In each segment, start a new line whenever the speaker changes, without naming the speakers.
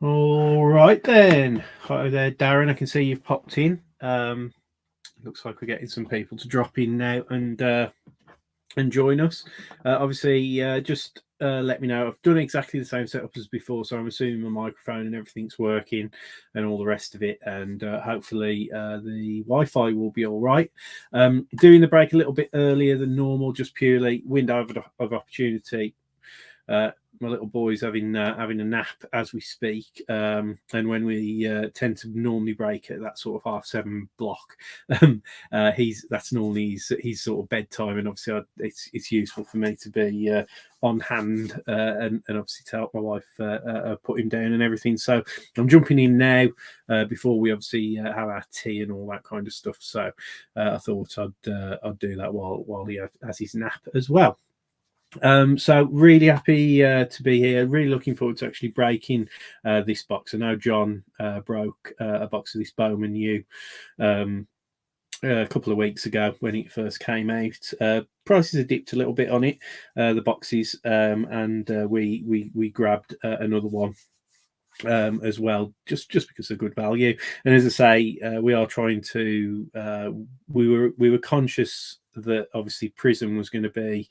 All right then. Hi there, Darren. I can see you've popped in. Looks like we're getting some people to drop in now and join us. Obviously, just let me know. I've done exactly the same setup as before, so I'm assuming my microphone and everything's working and all the rest of it. And hopefully, the Wi-Fi will be all right. Doing the break a little bit earlier than normal, just purely window of opportunity. My little boy's having a nap as we speak, and when we tend to normally break at that sort of 7:30 block, that's normally his sort of bedtime, and obviously it's useful for me to be on hand and obviously to help my wife put him down and everything. So I'm jumping in now before we obviously have our tea and all that kind of stuff. So I thought I'd do that while he has his nap as well. So really happy to be here. Really looking forward to actually breaking this box. I know John broke a box of this Bowman U a couple of weeks ago when it first came out. Prices have dipped a little bit on it, the boxes, and we grabbed another one. As well, just because of good value. And as I say, we are trying to. We were conscious that obviously Prism was going to be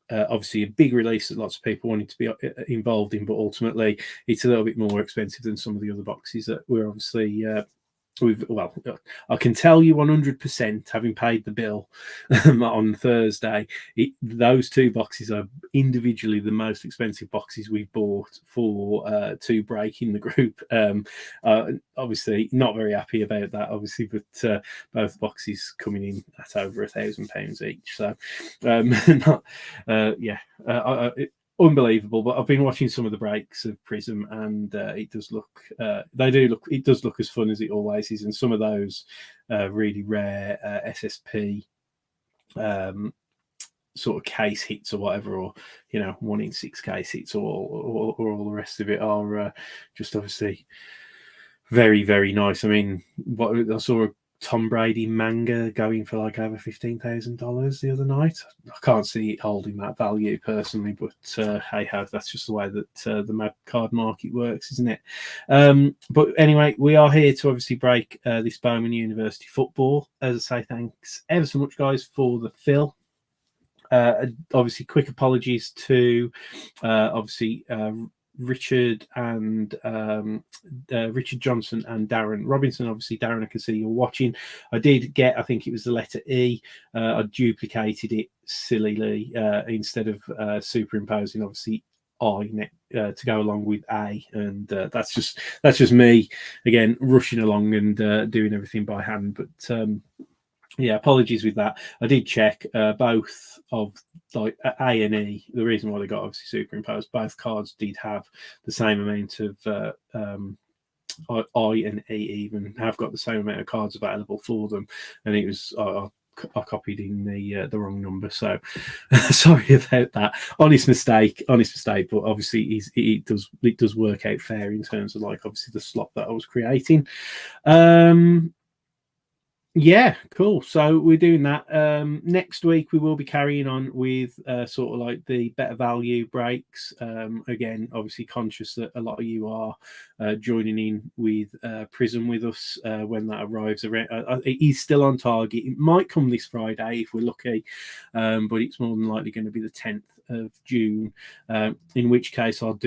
obviously a big release that lots of people wanted to be involved in, but ultimately it's a little bit more expensive than some of the other boxes that we're obviously. I can tell you 100%, having paid the bill on Thursday, those two boxes are individually the most expensive boxes we've bought for to break in the group. Obviously, not very happy about that, obviously, but both boxes coming in at over £1,000 each. So, unbelievable. But I've been watching some of the breaks of Prism, and it does look it does look as fun as it always is. And some of those really rare SSP sort of case hits or whatever, or 1 in 6 case hits, or all the rest of it are just obviously very, very nice. I mean, what I saw a Tom Brady manga going for like over $15,000 the other night. I can't see it holding that value personally, but hey ho, that's just the way that the mad card market works, isn't it? But anyway, we are here to obviously break this Bowman University football. As I say, thanks ever so much, guys, for the fill. Obviously, quick apologies to Richard and Richard Johnson and Darren Robinson. Obviously, Darren, I can see you're watching. I did get, I think it was the letter E. I duplicated it sillily instead of superimposing, obviously, I to go along with A, and that's just me again rushing along and doing everything by hand. But yeah, apologies with that. I did check both of like A and E. The reason why they got obviously superimposed, both cards did have the same amount of I and E even have got the same amount of cards available for them, and it was I copied in the wrong number, so sorry about that. Honest mistake. But obviously it does work out fair in terms of like obviously the slot that I was creating. Yeah, cool. So we're doing that. Next week we will be carrying on with sort of like the better value breaks. Again, obviously conscious that a lot of you are joining in with Prism with us when that arrives. It is still on target. It might come this Friday if we're lucky, but it's more than likely going to be the 10th of June. In which case I'll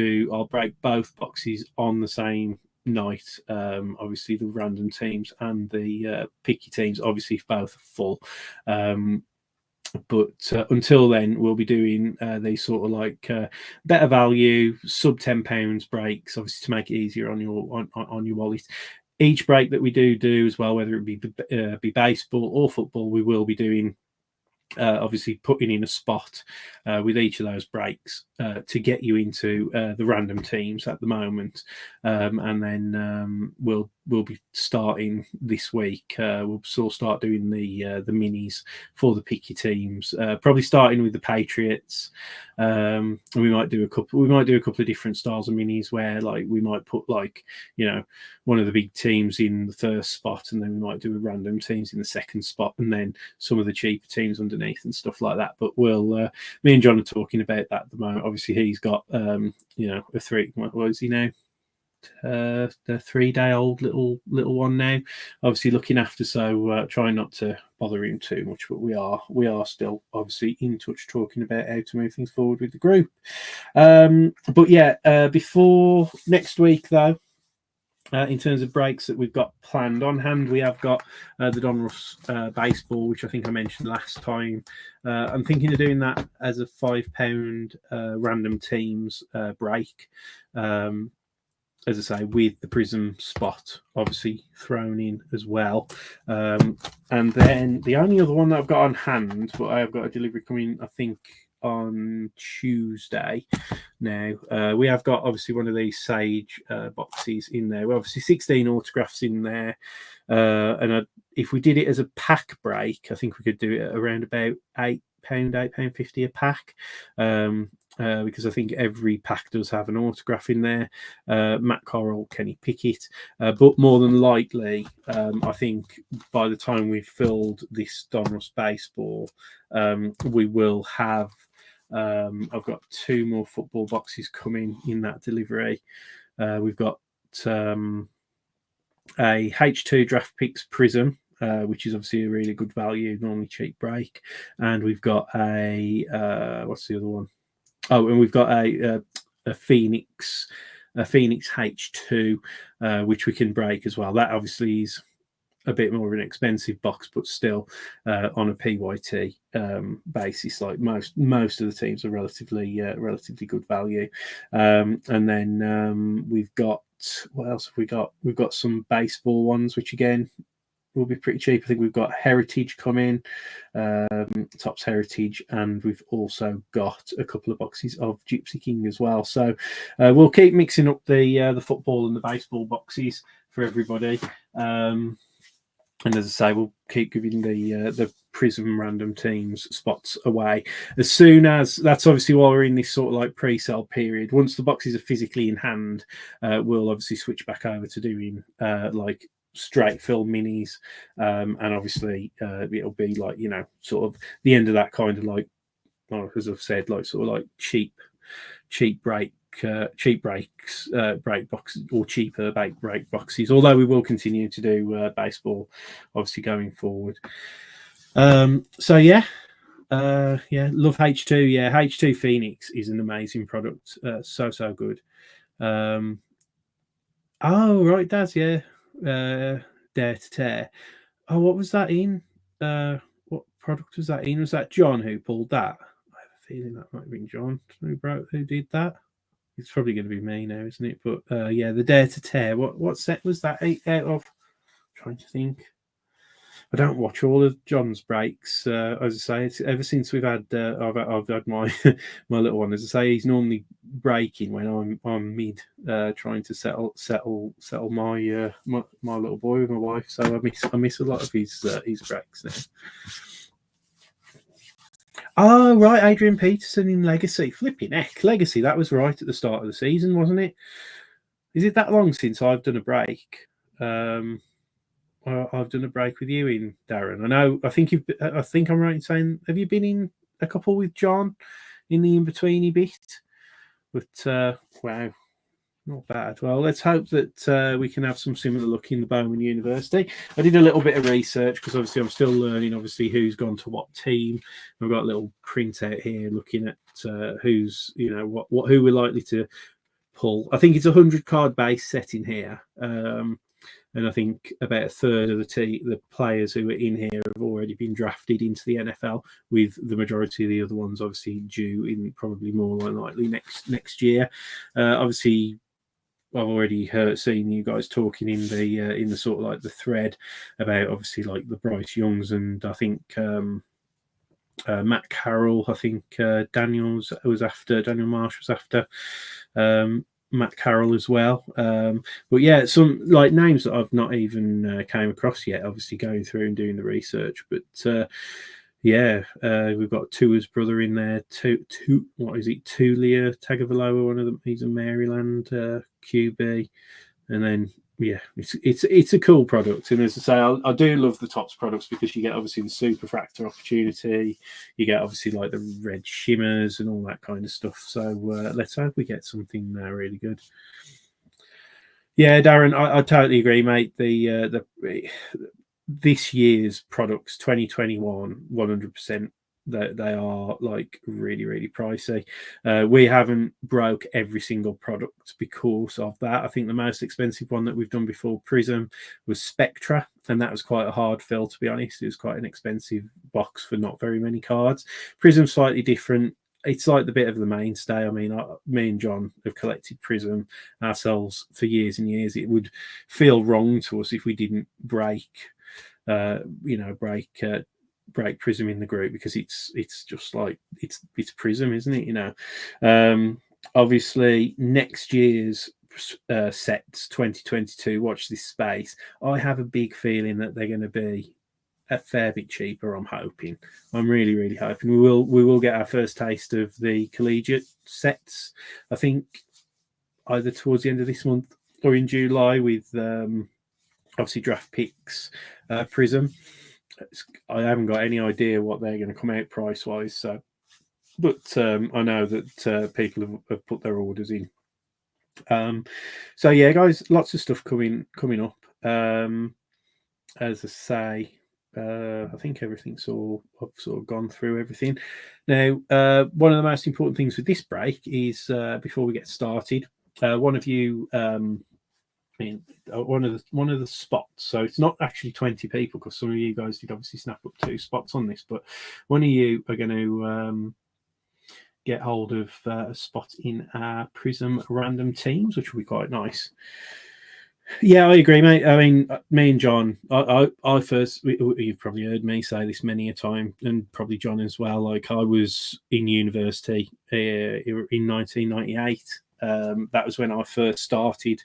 break both boxes on the same night. Obviously the random teams and the picky teams, obviously if both are full. But until then, we'll be doing these sort of like better value, sub £10 breaks, obviously to make it easier on your wallet. Each break that we do as well, whether it be baseball or football, we will be doing obviously putting in a spot with each of those breaks to get you into the random teams at the moment, and then we'll be starting this week. We'll sort of start doing the minis for the picky teams, probably starting with the Patriots. We might do a couple of different styles of minis where like we might put like one of the big teams in the first spot, and then we might do a random teams in the second spot, and then some of the cheaper teams underneath and stuff like that. But me and John are talking about that at the moment. Obviously, he's got a 3. What is he now? the 3-day-old little one now, obviously looking after. So trying not to bother him too much, but we are still obviously in touch, talking about how to move things forward with the group. But yeah, before next week though, in terms of breaks that we've got planned on hand, we have got the Donruss baseball, which I think I mentioned last time. I'm thinking of doing that as a £5 random teams break. As I say, with the Prism spot obviously thrown in as well. And then the only other one that I've got on hand, but I have got a delivery coming, I think, on Tuesday. Now we have got obviously one of these Sage boxes in there. We're obviously 16 autographs in there, and if we did it as a pack break, I think we could do it at around about £8.50 a pack. Because I think every pack does have an autograph in there. Matt Corral, Kenny Pickett, but more than likely, I think by the time we've filled this Donruss baseball, we will have. I've got 2 more football boxes coming in that delivery. We've got a H2 Draft Picks Prism, which is obviously a really good value, normally cheap break, and we've got a what's the other one? Oh, and we've got a Phoenix H2, which we can break as well. That obviously is a bit more of an expensive box, but still on a PYT basis, like most of the teams are relatively good value. And then we've got, what else have we got? We've got some baseball ones, which again will be pretty cheap. I think we've got Heritage coming, Topps Heritage, and we've also got a couple of boxes of Gypsy King as well. So we'll keep mixing up the football and the baseball boxes for everybody. And as I say, we'll keep giving the Prism random teams spots away as soon as, that's obviously while we're in this sort of like pre-sale period. Once the boxes are physically in hand, we'll obviously switch back over to doing like straight fill minis, and obviously it'll be like, you know, sort of the end of that kind of like, well, as I've said, like sort of like cheap breaks, break boxes, or cheaper break boxes, although we will continue to do baseball obviously going forward. So yeah, love H2. Yeah, H2 Phoenix is an amazing product, so good. Oh right, Daz, yeah. Dare to Tear. Oh, what was that in? What product was that in? Was that John who pulled that? I have a feeling that might have been John who did that. It's probably going to be me now, isn't it? But yeah, the Dare to Tear. What set was that out of? I'm trying to think. I don't watch all of John's breaks. As I say, it's ever since we've had I've had my my little one. As I say, he's normally breaking when I'm mid trying to settle my my little boy with my wife. So I miss a lot of his breaks now. Oh right, Adrian Peterson in Legacy. Flipping heck, Legacy. That was right at the start of the season, wasn't it? Is it that long since I've done a break? I've done a break with you in, Darren. I know. I think I'm right in saying, have you been in a couple with John in the in-betweeny bit? But wow, not bad. Well, let's hope that we can have some similar luck in the Bowman University. I did a little bit of research because obviously I'm still learning. Obviously, who's gone to what team. I've got a little printout here looking at who's, you know, who we're likely to pull. I think it's a 100-card base set in here. And I think about a third of the players who are in here have already been drafted into the NFL, with the majority of the other ones obviously due in probably more than likely next year. Obviously, I've already seen you guys talking in the sort of like the thread about obviously like the Bryce Youngs, and I think Matt Carroll. I think Daniel Marsh was after. Matt Carroll as well. But yeah, some like names that I've not even came across yet, obviously going through and doing the research. But yeah, we've got Tua's brother in there. What is it? Tulia Tagovailoa, one of them. He's a Maryland QB. And then yeah, it's a cool product. And as I say, I do love the Topps products because you get obviously the Superfractor opportunity. You get obviously like the red shimmers and all that kind of stuff. So let's hope we get something really good. Yeah, Darren, I totally agree, mate. The this year's products, 2021, 100%. They are like really, really pricey. We haven't broke every single product because of that. I think the most expensive one that we've done before Prism was Spectra, and that was quite a hard fill, to be honest. It was quite an expensive box for not very many cards. Prism's slightly different. It's like the bit of the mainstay. I mean, me and John have collected Prism ourselves for years and years. It would feel wrong to us if we didn't break break Prism in the group, because it's just like it's Prism, isn't it? Obviously next year's sets 2022, watch this space. I have a big feeling that they're going to be a fair bit cheaper. I'm really, really hoping we will get our first taste of the collegiate sets, I think either towards the end of this month or in July, with obviously draft picks Prism. I haven't got any idea what they're going to come out price wise, but I know that people have put their orders in. So yeah, guys, lots of stuff coming up. As I say, I think everything's I've sort of gone through everything. Now, one of the most important things with this break is before we get started, one of you. One of the spots. So it's not actually 20 people, because some of you guys did obviously snap up 2 spots on this, but one of you are going to get hold of a spot in our Prism random teams, which will be quite nice. Yeah, I agree, mate. I mean, me and John, I first, you've probably heard me say this many a time, and probably John as well. Like, I was in university in 1998. That was when I first started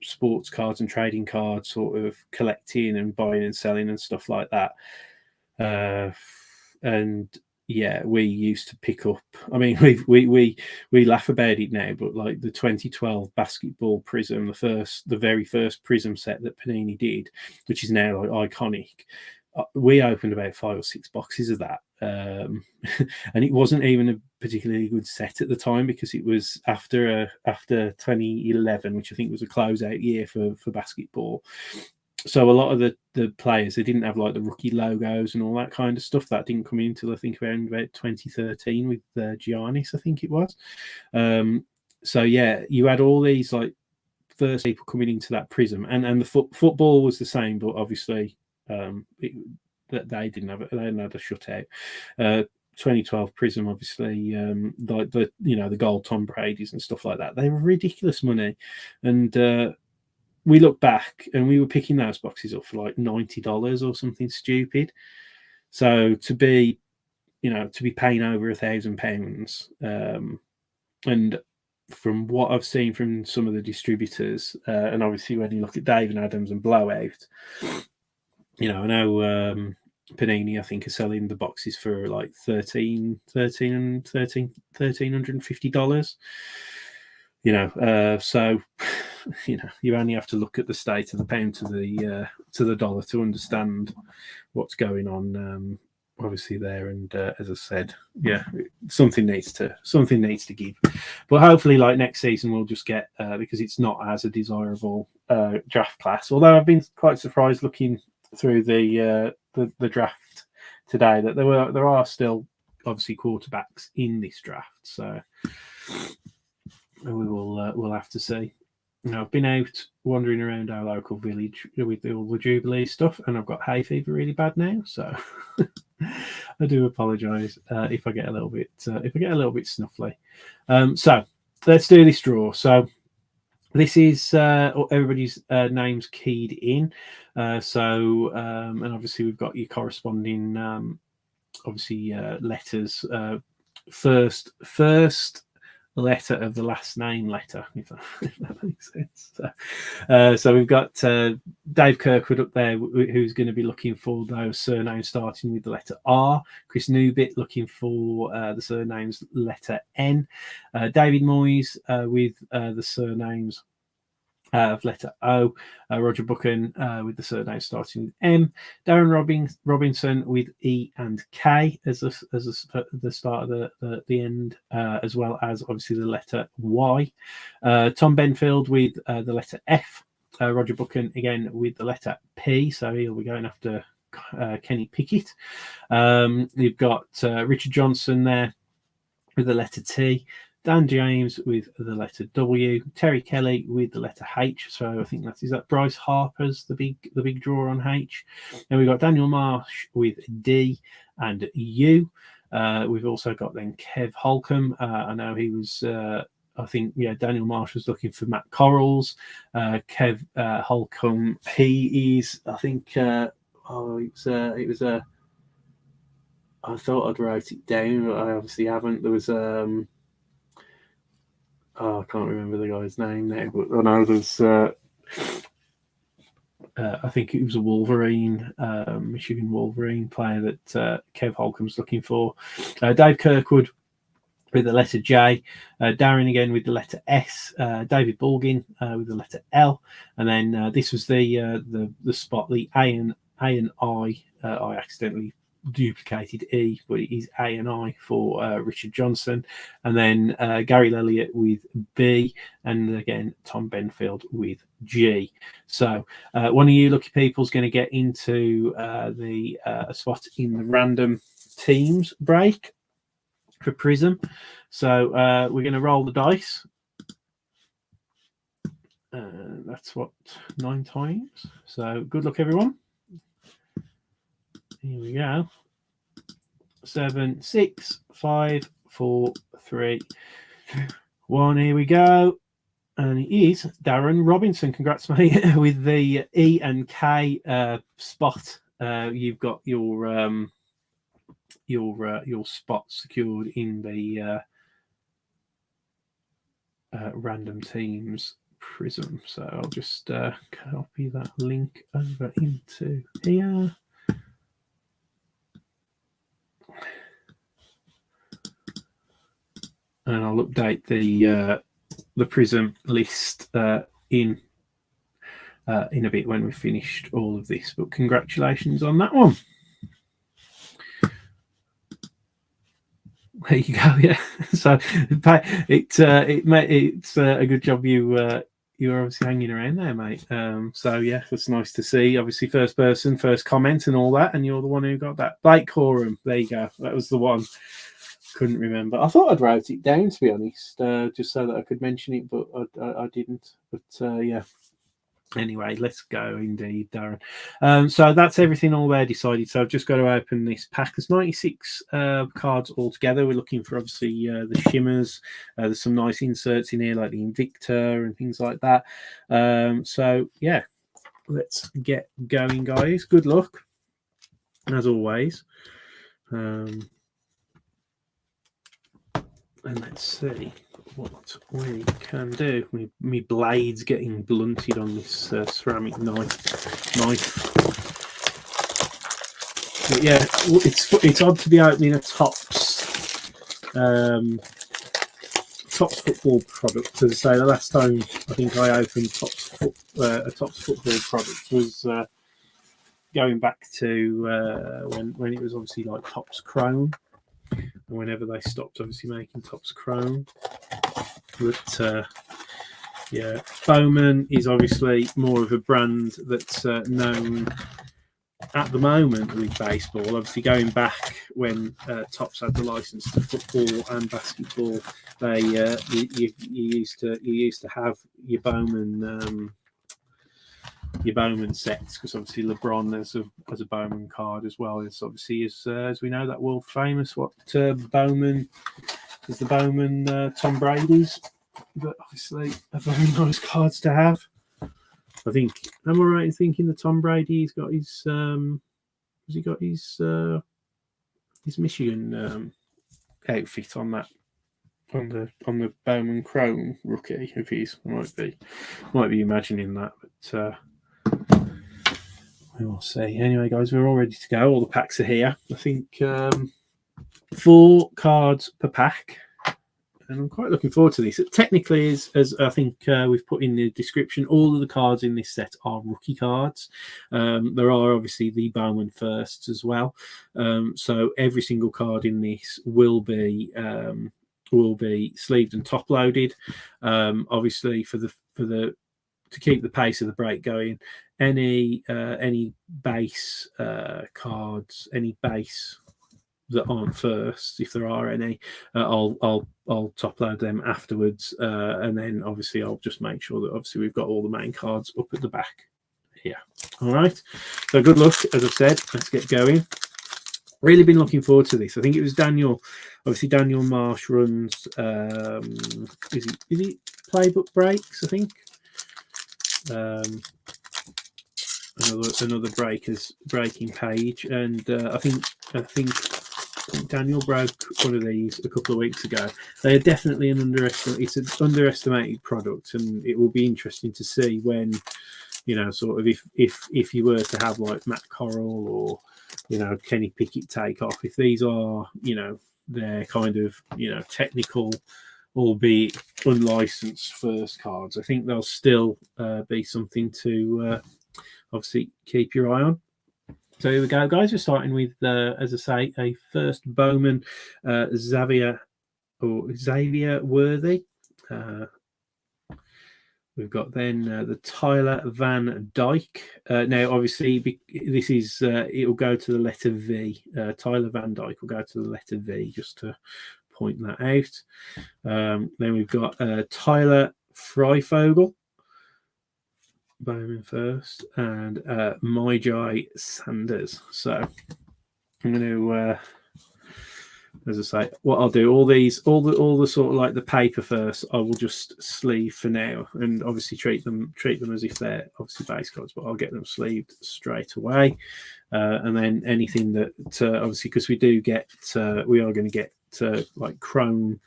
sports cards and trading cards, sort of collecting and buying and selling and stuff like that. And yeah, we used to pick up. I mean, we laugh about it now, but like the 2012 basketball Prism, the very first Prism set that Panini did, which is now like iconic. We opened about 5 or 6 boxes of that, and it wasn't even a particularly good set at the time, because it was after 2011, which I think was a closeout year for basketball. So a lot of the players, they didn't have like the rookie logos and all that kind of stuff. That didn't come in until I think around about 2013 with Giannis, I think it was. So yeah, you had all these like first people coming into that Prism, and the football was the same, but obviously that they hadn't had a shutout. 2012 Prism, obviously, like the gold Tom Brady's and stuff like that. They were ridiculous money, and we look back and we were picking those boxes up for like $90 or something stupid. So to be paying over £1,000, and from what I've seen from some of the distributors, and obviously when you look at Dave and Adams and Blowout, I know Panini, I think, are selling the boxes for like $1,350. So you only have to look at the state of the pound to the dollar to understand what's going on. Obviously there, and as I said, yeah, something needs to give. But hopefully, like next season, we'll just get because it's not as a desirable draft class. Although I've been quite surprised looking through the draft today that there are still obviously quarterbacks in this draft. So we'll have to see. I've been out wandering around our local village with all the Jubilee stuff, and I've got hay fever really bad now. So I do apologise if I get a little bit snuffly. So let's do this draw. So this is everybody's names keyed in. And obviously we've got your corresponding letters. First letter of the last name letter, if that makes sense. So we've got Dave Kirkwood up there, who's going to be looking for those surnames starting with the letter R. Chris Newbit looking for the surnames letter N. David Moyes with the surnames of letter O, Roger Buchan with the surname starting with M, Darren Robinson with E and K as the start of the end, as well as obviously the letter Y. Tom Benfield with the letter F, Roger Buchan again with the letter P, so he'll be going after Kenny Pickett. You've got Richard Johnson there with the letter T, Dan James with the letter W, Terry Kelly with the letter H. So I think that Bryce Harper's the big draw on H. And we've got Daniel Marsh with D and U. We've also got then Kev Holcomb. I know he was. I think Daniel Marsh was looking for Matt Corrals. Kev Holcomb. He is. I think. It was a. I thought I'd write it down, but I obviously haven't. There was I can't remember the guy's name now, but I know there's. I think it was a Wolverine, Michigan Wolverine player that Kev Holcomb's looking for. Dave Kirkwood with the letter J, Darren again with the letter S, David Bulgin with the letter L, and then this was the spot, the A and I. I accidentally duplicated E, but it is A and I for Richard Johnson, and then Gary Elliott with B, and again Tom Benfield with G. So one of you lucky people is going to get into the spot in the random teams break for Prism. So we're going to roll the dice. That's what, 9 times. So good luck, everyone. Here we go. 7, 6, 5, 4, 3, 1. Here we go. And it is Darren Robinson. Congrats, mate, with the E and K spot. You've got your spot secured in the random teams Prism. So I'll just copy that link over into here. And I'll update the Prism list in a bit when we've finished all of this. But congratulations on that one. There you go. Yeah. So it's a good job you were obviously hanging around there, mate. So yeah, it's nice to see. Obviously, first person, first comment, and all that. And you're the one who got that. Blake Coram. There you go. That was the one. Couldn't remember. I thought I'd write it down, to be honest, just so that I could mention it, but I didn't. But yeah. Anyway, let's go indeed, Darren. So that's everything all there decided. So I've just got to open this pack. There's 96 cards altogether. We're looking for obviously the shimmers. There's some nice inserts in here like the Invicta and things like that. So yeah, let's get going, guys. Good luck, as always. And let's see what we can do. Me blade's getting blunted on this ceramic knife. But yeah, it's odd to be opening a Tops football product. As I say, the last time I think I opened a Tops football product was going back to when it was obviously like Tops Chrome. Whenever they stopped obviously making Tops Chrome. But yeah, Bowman is obviously more of a brand that's known at the moment with baseball. Obviously going back when Tops had the license to football and basketball, they you used to have your Bowman sets, because obviously LeBron has a Bowman card as well. It's obviously as we know that world famous Bowman is the Bowman Tom Brady's, but obviously a very nice cards to have. I think, am I right in thinking that Tom Brady's got his has he got his Michigan outfit on that on the Bowman Chrome rookie of his? Might be imagining that, but we will see. Anyway, guys, we're all ready to go. All the packs are here. I think 4 cards per pack. and I'm quite looking forward to this. Technically, as I think we've put in the description, all of the cards in this set are rookie cards. There are obviously the Bowman firsts as well. So every single card in this will be sleeved and top loaded. Obviously, to keep the pace of the break going, any base cards, any base that aren't first, if there are any, I'll top load them afterwards, and then obviously I'll just make sure that obviously we've got all the main cards up at the back here. All right, so good luck. As I said, let's get going. Really been looking forward to this. I think it was Daniel. Obviously, Daniel Marsh runs. Is he Playbook Breaks? I think. Another breaking page, and I think Daniel broke one of these a couple of weeks ago. They are definitely it's an underestimated product, and it will be interesting to see when, sort of if you were to have like Matt Corral or Kenny Pickett take off, if these are they're kind of technical, albeit unlicensed first cards, I think they'll still be something to obviously keep your eye on. So here we go, guys. We're starting with, as I say, a first Bowman Xavier Worthy. We've got then the Tyler Van Dyke. Now, obviously, this is it will go to the letter V. Tyler Van Dyke will go to the letter V, just to point that out. Then we've got Tyler Freifogel, Bowman first, and Myjai Sanders. So I'm going to, as I say, what I'll do, all the sort of like the paper first, I will just sleeve for now, and obviously treat them as if they're obviously base cards, but I'll get them sleeved straight away. And then anything that obviously, because we are going to get like Chrome,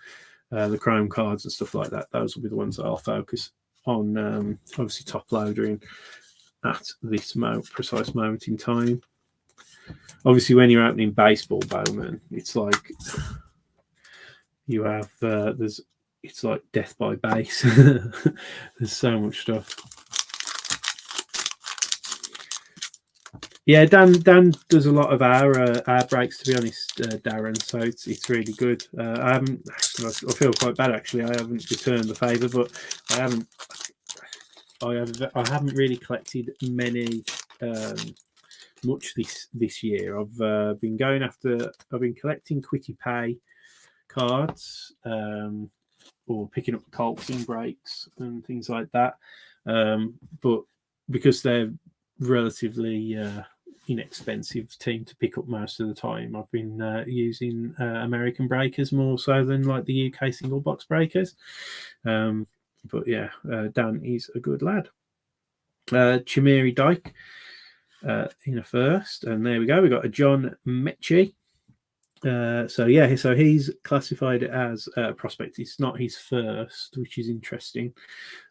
the Chrome cards and stuff like that. Those will be the ones that I'll focus on, obviously top loading at this precise moment in time. Obviously, when you're opening baseball, Bowman, it's like you have it's like death by base. There's so much stuff. Yeah, Dan does a lot of our breaks, to be honest, Darren. So it's really good. I feel quite bad actually. I haven't returned the favour, but I haven't really collected many much this year. I've been collecting Quickie Pay cards, or picking up Thompson breaks and things like that. But because they're relatively inexpensive team to pick up most of the time, I've been using American breakers more so than like the UK single box breakers. But yeah, Dan is a good lad. Chimeri Dyke in a first, and there we go. We got a John Mechie. So he's classified as a prospect. It's not his first, which is interesting.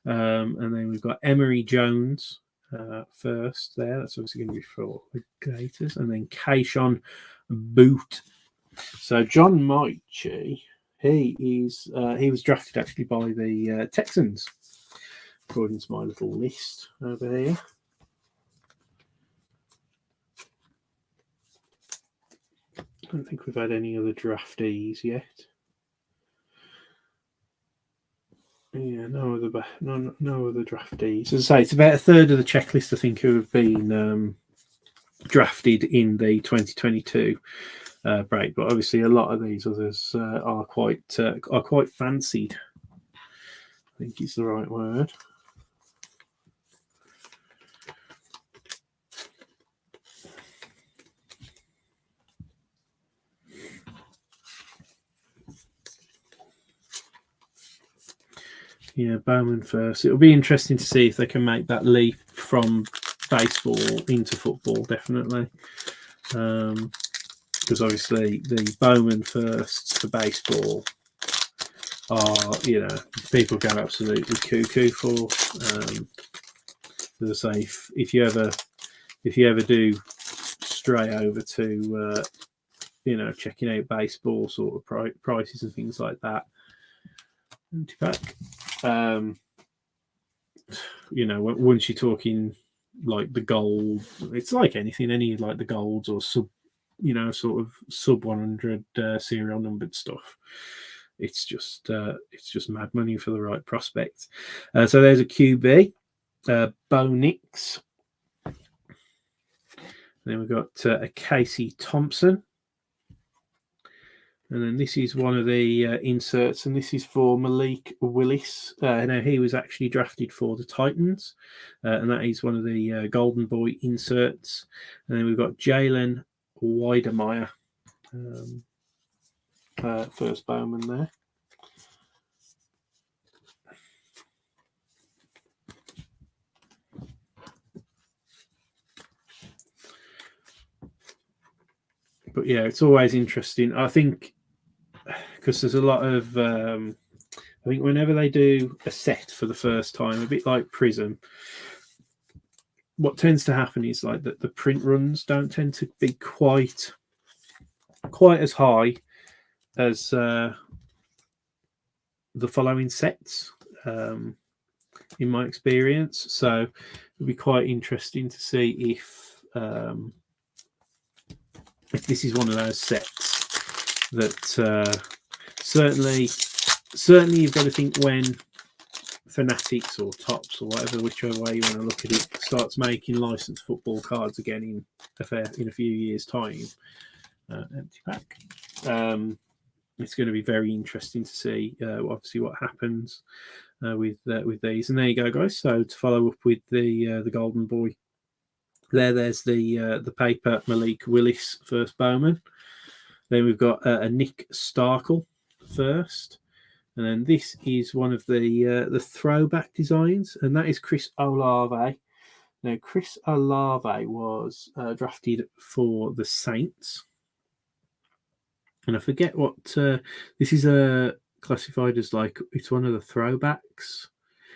And then we've got Emery Jones first there. That's obviously going to be for the Gators. And then Kayshawn Boot. So John Mechie, he was drafted actually by the Texans, according to my little list over here. I don't think we've had any other draftees yet. Yeah, no other draftees. As I say, it's about a third of the checklist, I think, who have been drafted in the 2022 break. But obviously, a lot of these others are quite fancied. I think it's the right word. Yeah, Bowman first. It'll be interesting to see if they can make that leap from baseball into football, definitely. Because obviously the Bowman firsts for baseball are, people go absolutely cuckoo for. As I say, if you ever do stray over to, checking out baseball sort of prices and things like that, empty pack. Once you're talking like the gold, it's like anything, any like the golds or sub, sort of sub 100 serial numbered stuff. It's just mad money for the right prospect. So there's a QB, Bonix. Then we've got a Casey Thompson. And then this is one of the inserts, and this is for Malik Willis. Now, he was actually drafted for the Titans, and that is one of the Golden Boy inserts. And then we've got Jalen Weidemeyer, first Bowman there. But yeah, it's always interesting. I think because there's a lot of, I think whenever they do a set for the first time, a bit like Prism, what tends to happen is like that the print runs don't tend to be quite as high as the following sets, in my experience. So it'll be quite interesting to see if this is one of those sets that certainly you've got to think when Fanatics or Tops or whatever, whichever way you want to look at it, starts making licensed football cards again in a few years' time. Empty pack. It's going to be very interesting to see, obviously, what happens with these. And there you go, guys. So to follow up with the Golden Boy, there's the paper Malik Willis first Bowman. Then we've got a Nick Starkel first, and then this is one of the throwback designs, and that is Chris Olave. Now, Chris Olave was drafted for the Saints, and I forget what this is classified as. Like, it's one of the throwbacks.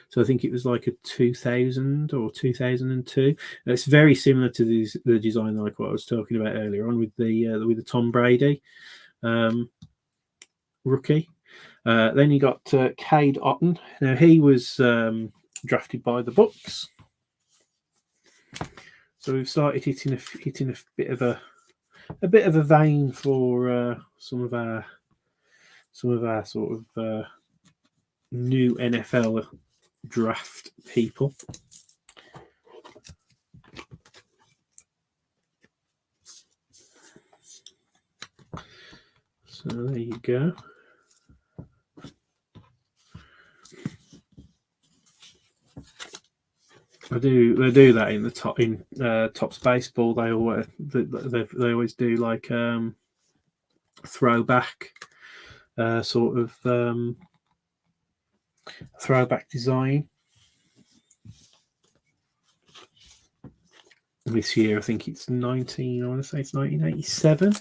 So I think it was like a 2000 or 2002. It's very similar to the design like what I was talking about earlier on with the Tom Brady rookie. Then you got Cade Otton. Now he was drafted by the Bucks. So we've started hitting a bit of a vein for some of our sort of new NFL draft people. So there you go. They do that in Topps Baseball. They always do like throwback sort of throwback design. This year, I think it's 1987.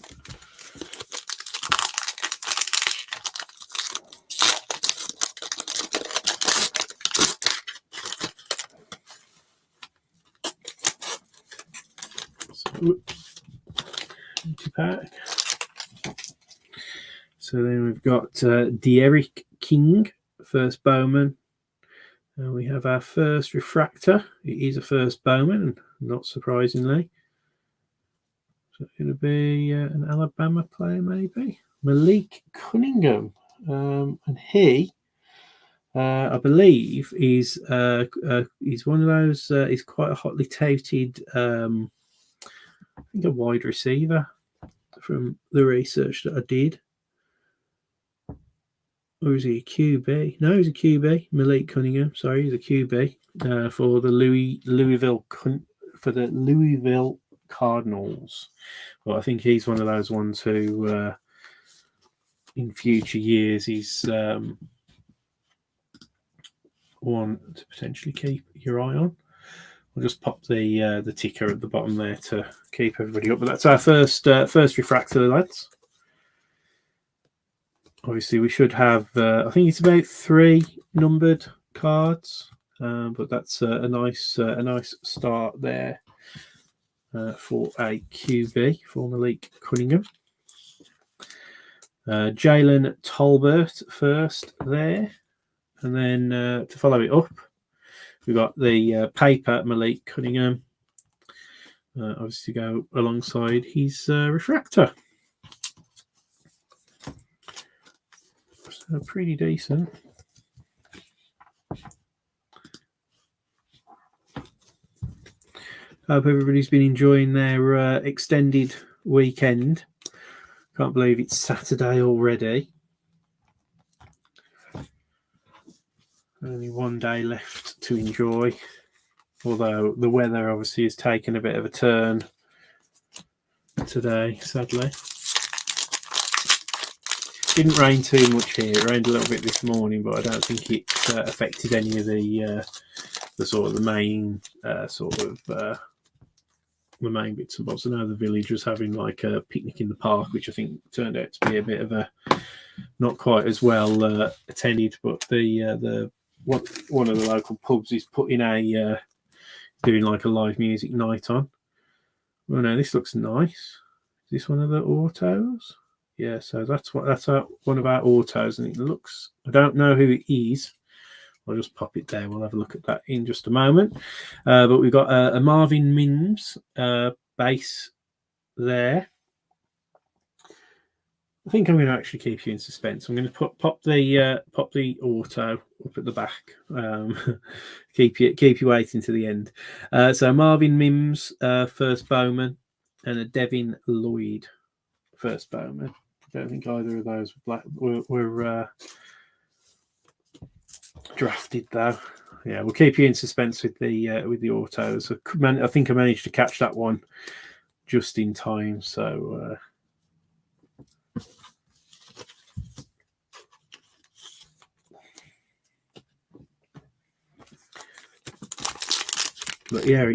Empty pack. So then we've got De'Eric King, first Bowman. We have our first refractor. It is a first Bowman, not surprisingly. So it's going to be an Alabama player, maybe. Malik Cunningham. And he, I believe, is one of those, he's quite a hotly touted, I think a wide receiver from the research that I did. Or is he a QB? No, he's a QB. Malik Cunningham. Sorry, he's a QB for the Louisville Cardinals. Well, I think he's one of those ones who, in future years, he's one to potentially keep your eye on. We'll just pop the ticker at the bottom there to keep everybody up. But that's our first refractor, lads. Obviously, we should have, I think it's about 3 numbered cards, but that's a nice start there for a QB for Malik Cunningham. Jalen Tolbert first there. And then to follow it up, we've got the paper Malik Cunningham, obviously to go alongside his refractor. So pretty decent. Hope everybody's been enjoying their extended weekend. Can't believe it's Saturday already. Only one day left to enjoy. Although the weather obviously has taken a bit of a turn today, sadly. Didn't rain too much here. It rained a little bit this morning, but I don't think it affected any of the sort of the main the main bits and bobs. I know the village was having like a picnic in the park, which I think turned out to be a bit of a not quite as well attended. But the one of the local pubs is putting doing like a live music night on. Well, no, this looks nice. Is this one of the autos? Yeah, so that's one of our autos, and it looks. I don't know who it is. I'll just pop it there. We'll have a look at that in just a moment. But we've got a Marvin Mims base there. I think I'm going to actually keep you in suspense. I'm going to pop the auto up at the back. Keep you waiting to the end. So Marvin Mims first Bowman, and a Devin Lloyd first Bowman. I don't think either of those were drafted though. Yeah, we'll keep you in suspense with the autos. I think I managed to catch that one just in time. So. But yeah,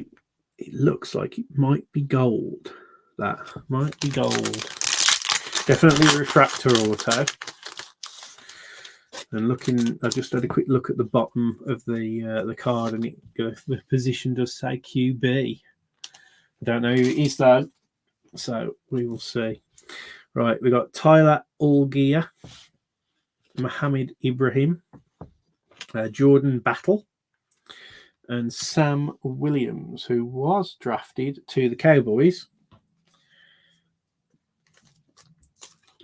it looks like it might be gold. That might be gold. Definitely a refractor auto. And I just had a quick look at the bottom of the card, and the position does say QB. I don't know who it is though, so we will see. Right, we got Tyler Allgeier, Mohammed Ibrahim, Jordan Battle, and Sam Williams, who was drafted to the Cowboys.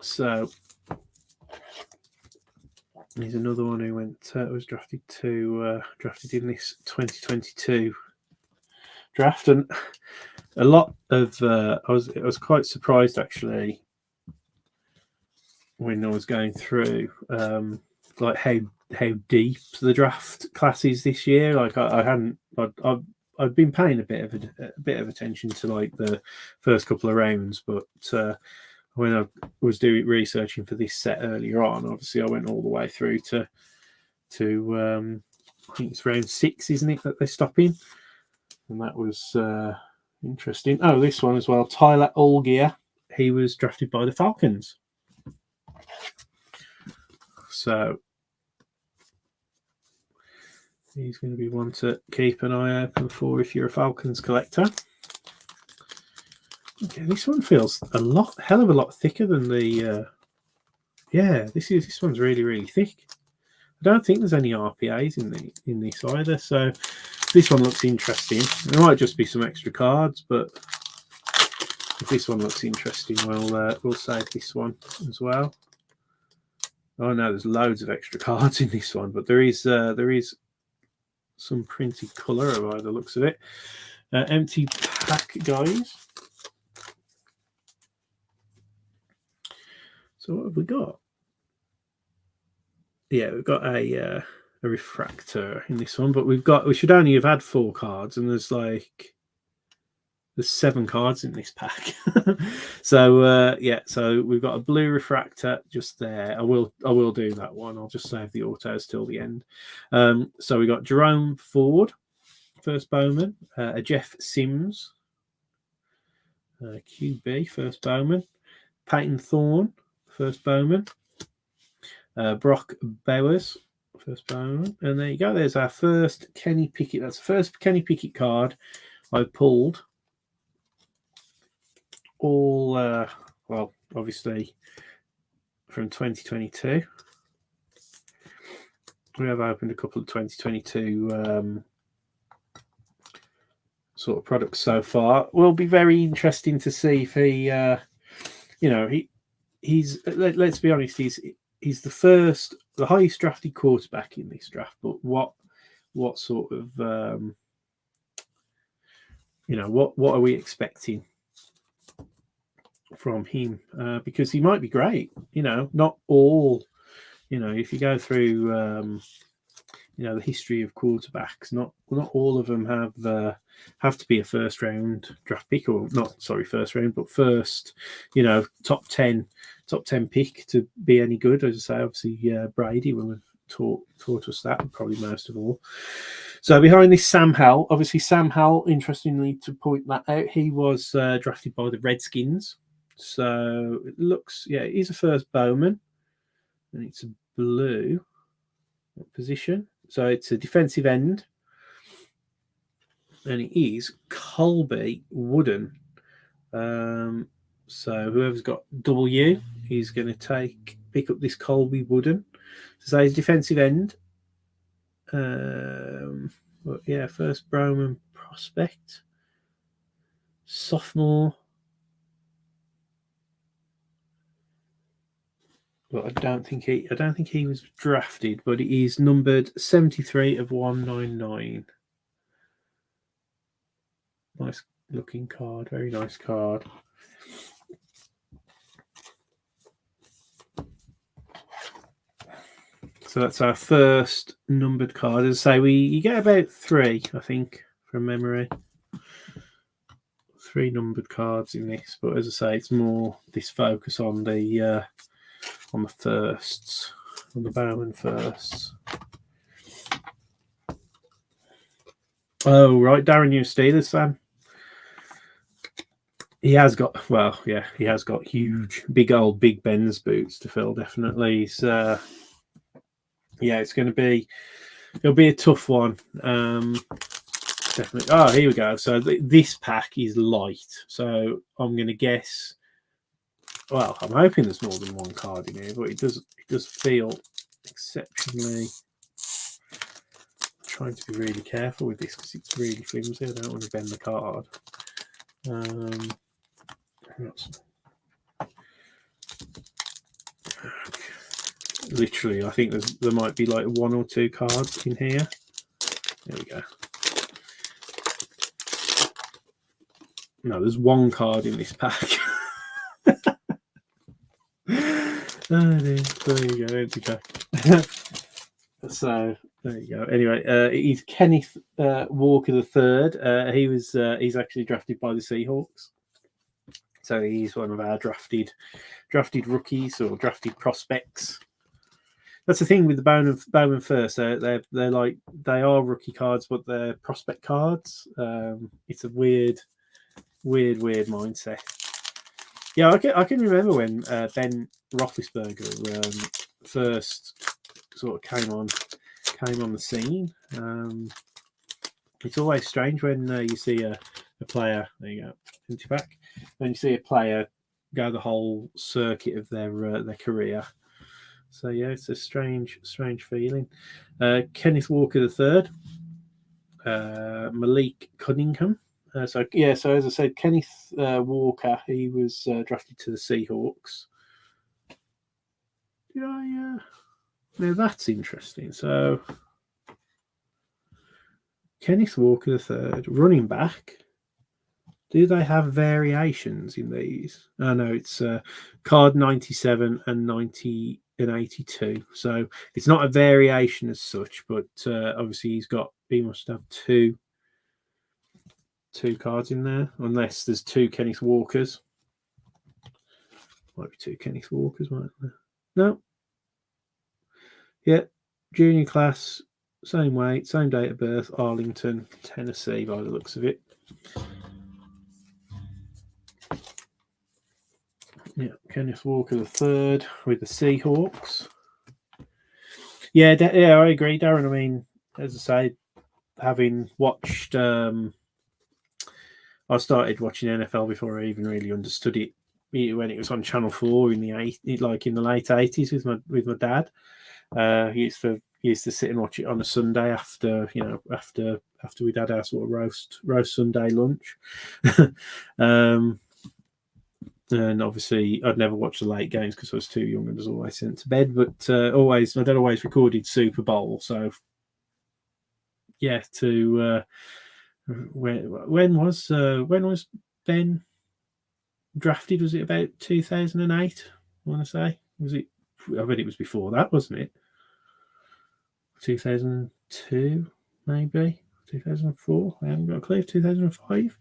So he's another one who was drafted in this 2022 draft, and a lot of I was quite surprised actually when I was going through like how deep the draft class is this year. Like I've been paying a bit of attention to like the first couple of rounds, but when I was researching for this set earlier on, obviously I went all the way through to I think it's round 6, isn't it, that they're stopping? And that was interesting. Oh, this one as well, Tyler Allgeier. He was drafted by the Falcons. So he's going to be one to keep an eye open for if you're a Falcons collector. Okay, this one feels hell of a lot thicker than the. This one's really, really thick. I don't think there's any RPAs in this either. So this one looks interesting. There might just be some extra cards, but if this one looks interesting, we'll save this one as well. Oh no, there's loads of extra cards in this one, but there is some printed colour by the looks of it. Empty pack, guys. So what have we got? Yeah, we've got a refractor in this one, but we should only have had 4 cards, and there's 7 cards in this pack. So so we've got a blue refractor just there. I will do that one. I'll just save the autos till the end. So we got Jerome Ford, first Bowman, a Jeff Sims, QB, first Bowman, Peyton Thorne, first Bowman, Brock Bowers, first Bowman, and there you go. There's our first Kenny Pickett. That's the first Kenny Pickett card I pulled. All obviously from 2022. we have opened a couple of 2022 sort of products so far. Will be very interesting to see if he, he's let's be honest, he's the highest drafted quarterback in this draft. But what sort of what are we expecting from him? Because he might be great. Not all. If you go through the history of quarterbacks, not all of them have to be a first round draft pick, or not, sorry, first round, but first, top 10 pick to be any good. As I say, obviously Brady will have taught us that, probably most of all. So behind this, Sam Howell. Obviously, Sam Howell, interestingly to point that out, he was drafted by the Redskins. So it looks, he's a first Bowman, and it's a blue position. So it's a defensive end, and it is Colby Wooden. So whoever's got W is going to pick up this Colby Wooden. So he's defensive end. First Bowman prospect, sophomore. Well, I don't think he was drafted, but he is numbered 73 of 199. Nice looking card, very nice card. So that's our first numbered card. As I say, you get about 3, I think, from memory. 3 numbered cards in this, but as I say, it's more this focus on the firsts, on the Bowman firsts. Oh, right, Darren, you Steelers fan. He has got huge, Big Ben's boots to fill, definitely. He's, it'll be a tough one. Definitely. Oh, here we go. So this pack is light. So I'm going to guess. Well, I'm hoping there's more than one card in here, but it does feel exceptionally. I'm trying to be really careful with this because it's really flimsy. I don't want to bend the card. Literally, I think there might be like 1 or 2 cards in here. There we go. No, there's 1 card in this pack. Oh, dear. There you go. Okay. So there you go. Anyway, he's Kenneth Walker III. He's actually drafted by the Seahawks. So he's one of our drafted rookies or drafted prospects. That's the thing with the Bowman first. They are rookie cards, but they're prospect cards. It's a weird mindset. Yeah, I can remember when Ben Roethlisberger first sort of came on the scene. It's always strange when you see a player. There you go, empty back. When you see a player go the whole circuit of their career. So yeah, it's a strange feeling. Kenneth Walker III, Malik Cunningham. So as I said, Kenneth Walker, he was drafted to the Seahawks. Now that's interesting. So Kenneth Walker III, running back. Do they have variations in these? Oh no, it's card 97 and 90 and 82. So it's not a variation as such, but obviously he must have two cards in there, unless there's 2 Kenneth Walkers. Might be 2 Kenneth Walkers, might there? No. Yeah, junior class, same weight, same date of birth, Arlington, Tennessee, by the looks of it. Yeah, Kenneth Walker III with the Seahawks. Yeah, I agree, Darren. I mean, as I say, having watched, I started watching NFL before I even really understood it when it was on Channel 4 in the late 80s with my dad. He used to used to sit and watch it on a Sunday after we'd had our sort of roast Sunday lunch. And obviously, I'd never watched the late games because I was too young and was always sent to bed. But I'd always recorded Super Bowl. So yeah, when was Ben drafted? Was it about 2008? I want to say. Was it? I bet it was before that, wasn't it? 2002, maybe 2004. I haven't got a clue. 2005.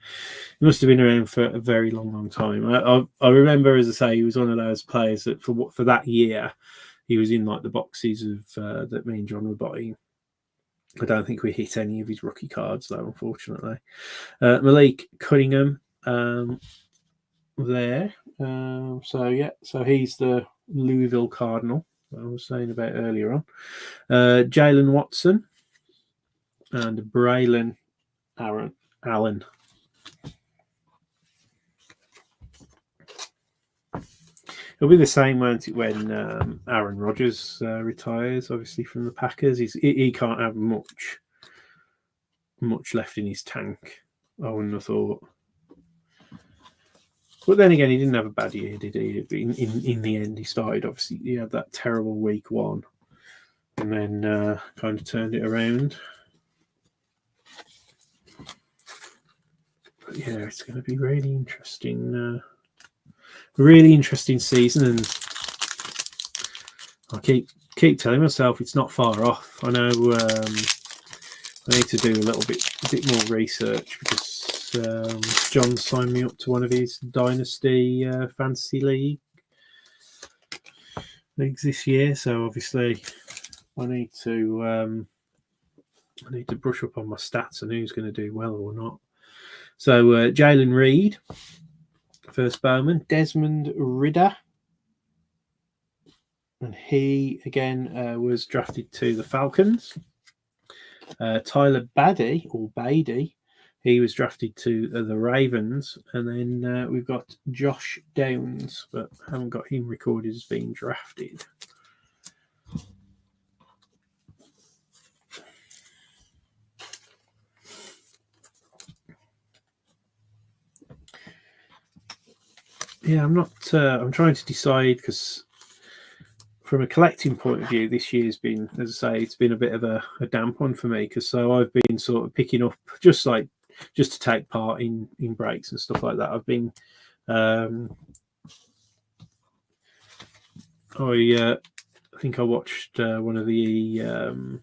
He must have been around for a very long time. I remember, as I say, he was one of those players that for that year, he was in like the boxes of that me and John were buying. I don't think we hit any of his rookie cards though, unfortunately. Malik Cunningham there. So he's the Louisville Cardinal I was saying about earlier on. Jalen Watson and Braylon Allen. It'll be the same, won't it, when Aaron Rodgers retires, obviously, from the Packers. He can't have much left in his tank, I wouldn't have thought. But then again, he didn't have a bad year, did he? In the end, he started, obviously, he had that terrible week 1 and then kind of turned it around. But yeah, it's going to be really interesting. Really interesting season, and I keep telling myself it's not far off. I know I need to do a bit more research because John signed me up to one of his Dynasty fantasy leagues this year, so obviously I need to brush up on my stats and who's going to do well or not. So Jalen Reed, first Bowman, Desmond Ridder, and he again was drafted to the Falcons. Tyler Beatty, he was drafted to the Ravens, and then we've got Josh Downs, but haven't got him recorded as being drafted. Yeah, I'm not. I'm trying to decide because, from a collecting point of view, this year's been, as I say, it's been a bit of a damp one for me. Because I've been sort of picking up just to take part in breaks and stuff like that. I've been. I think I watched one of the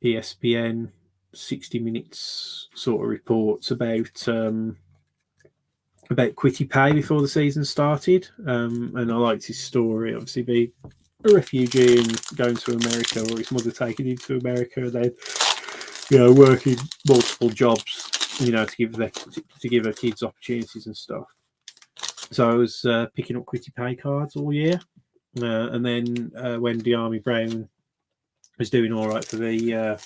ESPN 60 Minutes sort of reports about Quitty Pay before the season started, and I liked his story. Obviously, be a refugee and going to America, or his mother taking him to America, and then working multiple jobs, to give her kids opportunities and stuff. So I was picking up Quitty Pay cards all year, and then when De'Ami Brown was doing all right for the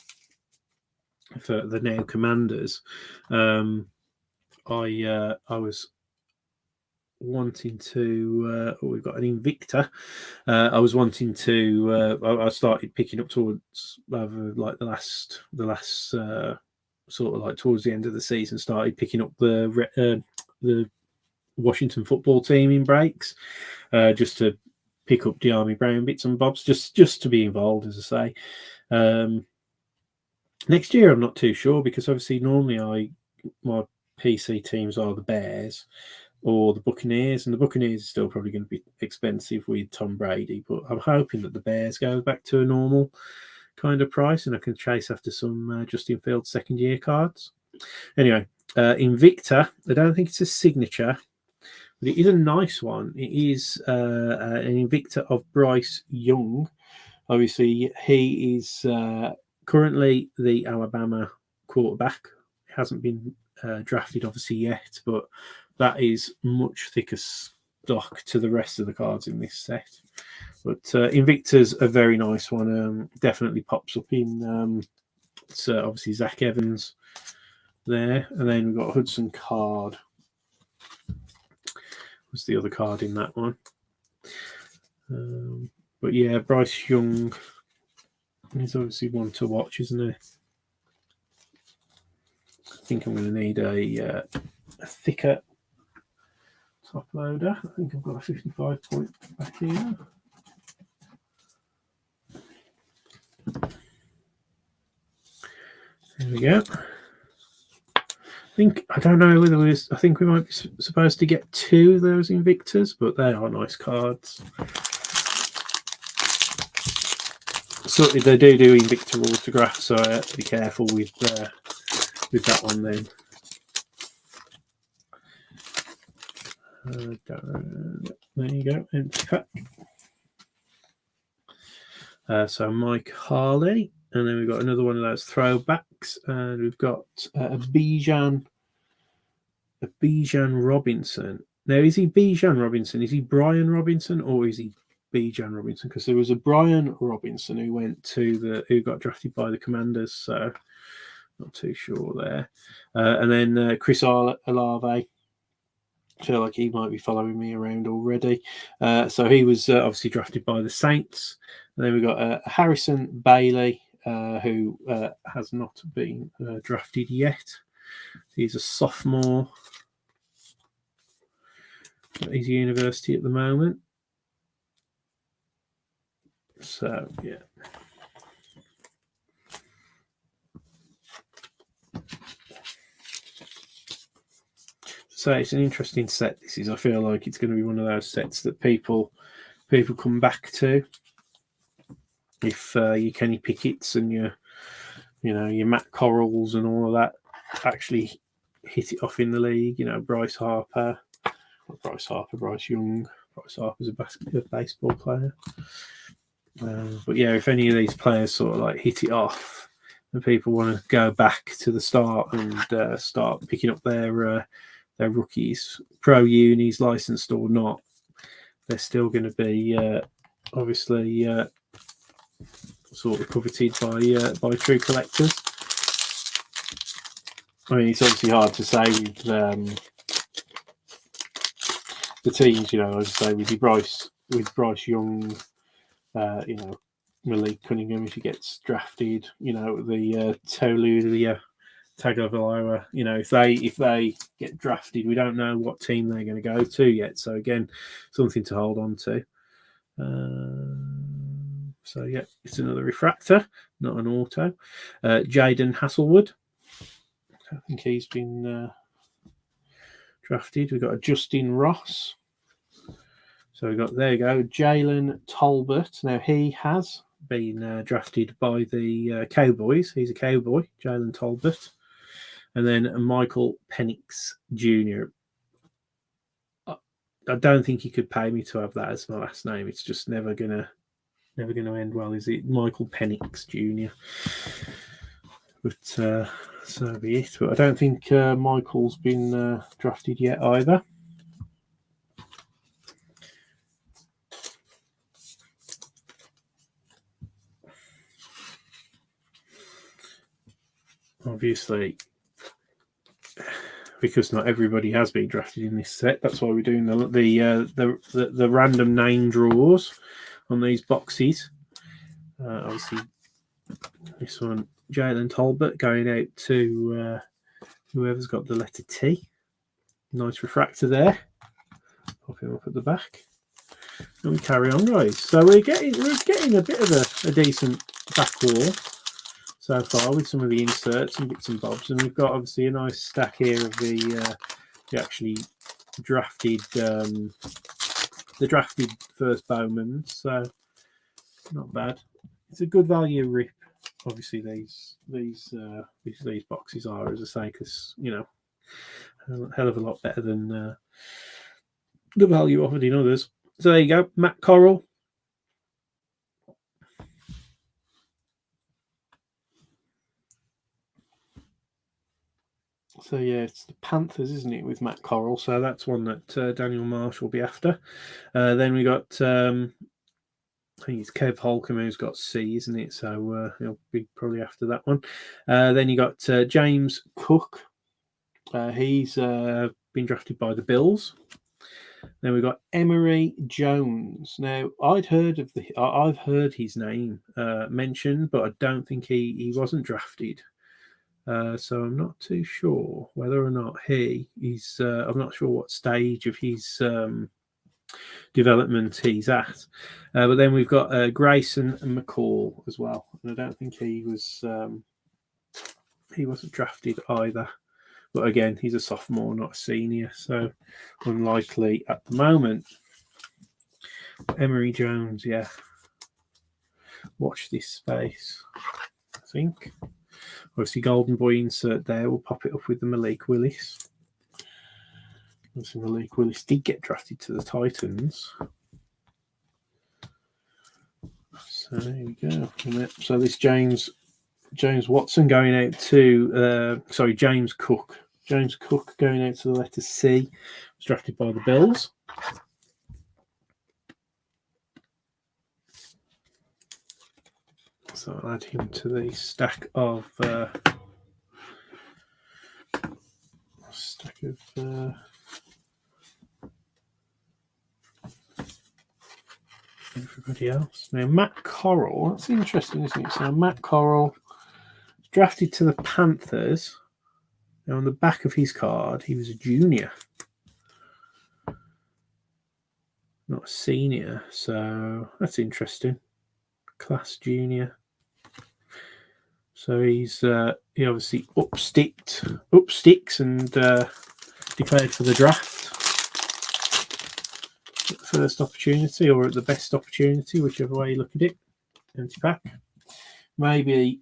now Commanders, I was wanting to. We've got an Invicta. I was wanting to. I started picking up towards like the last sort of like towards the end of the season. Started picking up the Washington football team in breaks, just to pick up De'Ami Brown bits and bobs, just to be involved, as I say. Next year, I'm not too sure because obviously normally my PC teams are the Bears or the Buccaneers, and the Buccaneers are still probably going to be expensive with Tom Brady, but I'm hoping that the Bears go back to a normal kind of price and I can chase after some Justin Fields second year cards. Anyway, Invicta, I don't think it's a signature, but it is a nice one. It is an Invicta of Bryce Young. Obviously, he is currently the Alabama quarterback. He hasn't been drafted, obviously, yet, but that is much thicker stock to the rest of the cards in this set. But Invicta's a very nice one. Definitely pops up in it's obviously Zach Evans there, and then we've got Hudson Card. Was the other card in that one? But yeah, Bryce Young is obviously one to watch, isn't he? I think I'm going to need a thicker top loader. I think I've got a 55 point back here. There we go. I don't know whether I think we might be supposed to get 2 of those Invictus, but they are nice cards. So they do Invicta autographs, so I have to be careful with that one then. There you go, empty pack. So Mike Harley, and then we've got another one of those throwbacks, and we've got a Bijan Robinson. Now, is he Bijan Robinson? Is he Brian Robinson, or is he Bijan Robinson? Because there was a Brian Robinson who got drafted by the Commanders, so not too sure there. And then Chris Olave. I feel like he might be following me around already. So he was obviously drafted by the Saints. And then we've got Harrison Bailey, who has not been drafted yet. He's a sophomore at his university at the moment. So, yeah. So it's an interesting set. This is. I feel like it's going to be one of those sets that people come back to. If your Kenny Pickett's and your Matt Corrals and all of that actually hit it off in the league, Bryce Young. Bryce Harper's a baseball player. But yeah, if any of these players sort of like hit it off, and people want to go back to the start and start picking up their rookies, pro unis, licensed or not, they're still going to be obviously sort of coveted by true collectors. I mean, it's obviously hard to say with the teams, as I say, with Bryce Young, Malik Cunningham if he gets drafted, the Tolu Tagovailoa, if they get drafted, we don't know what team they're going to go to yet. So again, something to hold on to. So yeah, it's another refractor, not an auto. Jaden Hasselwood, I think he's been drafted. We've got a Justin Ross. So there you go, Jalen Tolbert. Now he has been drafted by the Cowboys. He's a Cowboy, Jalen Tolbert. And then Michael Penix Jr. I don't think he could pay me to have that as my last name. It's just never gonna end well, is it? Michael Penix Jr. But so be it. But I don't think Michael's been drafted yet either. Obviously, because not everybody has been drafted in this set, that's why we're doing the random name draws on these boxes. Obviously, this one, Jalen Tolbert, going out to whoever's got the letter T. Nice refractor there. Pop him up at the back. And we carry on, guys. So we're getting a bit of a decent back wall so far with some of the inserts and bits and bobs, and we've got obviously a nice stack here of the actually drafted first Bowman, so not bad. It's a good value rip. Obviously, these boxes are, as I say, because a hell of a lot better than the value offered in others. So there you go, Matt Corral. So yeah, it's the Panthers, isn't it, with Matt Corral? So that's one that Daniel Marsh will be after. Then we got, I think it's Kev Holcomb who's got C, isn't it? So he'll be probably after that one. Then you got James Cook. He's been drafted by the Bills. Then we've got Emery Jones. Now, I've heard his name mentioned, but I don't think he wasn't drafted. So I'm not too sure whether or not he's. I'm not sure what stage of his development he's at. But then we've got Grayson Mccall as well, and I don't think he wasn't drafted either. But again, he's a sophomore, not a senior, so unlikely at the moment. Emery Jones, yeah. Watch this space, I think. Obviously, Golden Boy insert there. We'll pop it up with the Malik Willis. Obviously, Malik Willis did get drafted to the Titans. So there we go. So this James Watson going out to James Cook. James Cook going out to the letter C. Was drafted by the Bills. So I'll add him to the stack of everybody else. Now Matt Corral, that's interesting, isn't it? So Matt Corral drafted to the Panthers. Now on the back of his card, he was a junior, not a senior. So that's interesting. Class junior. So he obviously up sticks and declared for the draft at the first opportunity, or at the best opportunity, whichever way you look at it. Empty pack. Maybe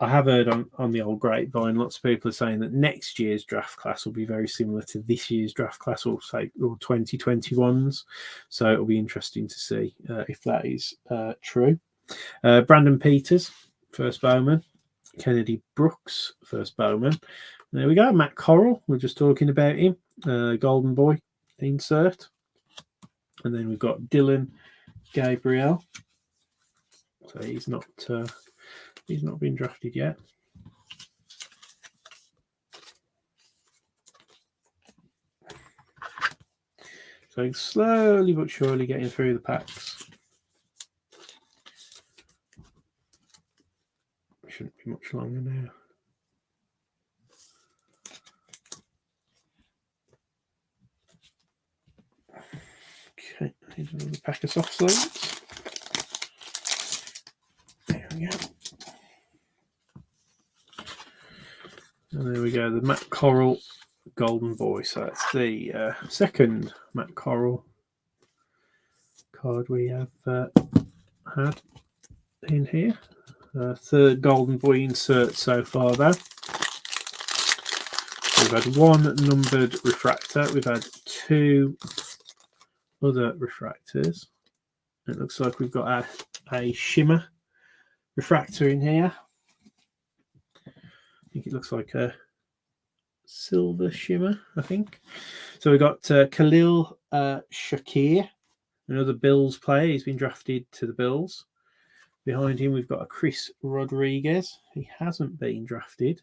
I have heard on the old grapevine, lots of people are saying that next year's draft class will be very similar to this year's draft class, or 2021's. So it'll be interesting to see if that is true. Brandon Peters, first Bowman. Kennedy Brooks, first Bowman. There we go. Matt Corral, we're just talking about him. Golden Boy insert. And then we've got Dylan Gabriel. So he's not been drafted yet. So slowly but surely getting through the packs. Shouldn't be much longer now. Okay, need another pack of soft sleeves. There we go. And there we go, the Matt Corral Golden Boy. So that's the second Matt Corral card we have had in here. Third Golden Boy insert so far, though. We've had one numbered refractor. We've had two other refractors. It looks like we've got a shimmer refractor in here. I think it looks like a silver shimmer, I think. So we've got Khalil Shakir, another Bills player. He's been drafted to the Bills. Behind him, we've got a Chris Rodriguez. He hasn't been drafted.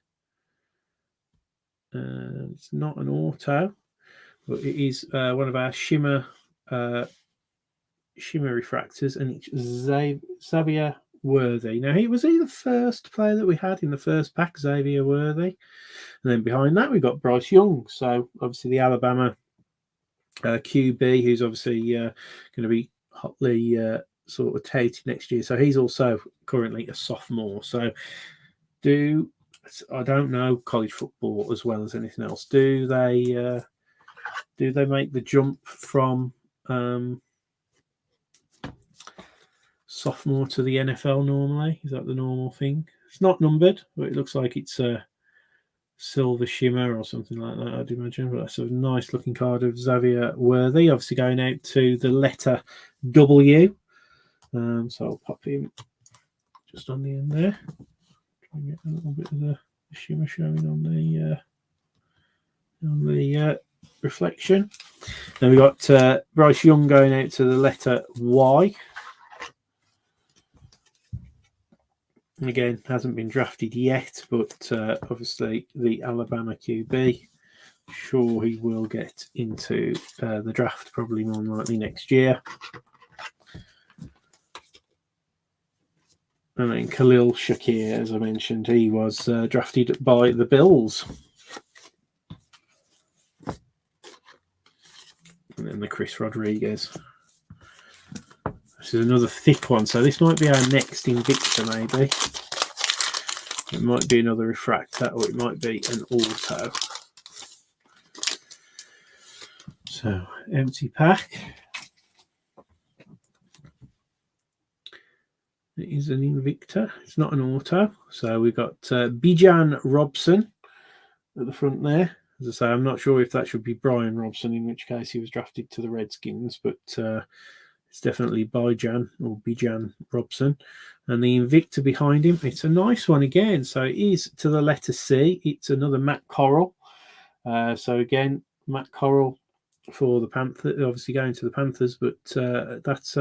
It's not an auto, but it is one of our shimmer refractors, and it's Xavier Worthy. Now, was he the first player that we had in the first pack, Xavier Worthy? And then behind that, we've got Bryce Young. So, obviously, the Alabama QB, who's obviously going to be hotly sort of touted next year. So, he's also currently a sophomore. So, I don't know college football as well as anything else. Do they make the jump from sophomore to the NFL normally? Is that the normal thing? It's not numbered, but it looks like it's a silver shimmer or something like that, I'd imagine. But that's a nice looking card of Xavier Worthy, obviously going out to the letter W. So I'll pop him just on the end there. Try and get a little bit of the shimmer showing on the reflection. Then we got Bryce Young going out to the letter Y. And again, hasn't been drafted yet, but obviously the Alabama QB sure he will get into the draft, probably more than likely next year. And then Khalil Shakir, as I mentioned, he was drafted by the Bills. And then the Chris Rodriguez. This is another thick one, so this might be our next Invicta, maybe. It might be another refractor, or it might be an auto. So, empty pack. It is an Invicta. It's not an auto. So we've got Bijan Robson at the front there. As I say, I'm not sure if that should be Brian Robson, in which case he was drafted to the Redskins, but it's definitely Bijan Robson. And the Invicta behind him, it's a nice one again. So it is to the letter C. It's another Matt Corral. So again, Matt Corral for the Panthers, obviously going to the Panthers, but that's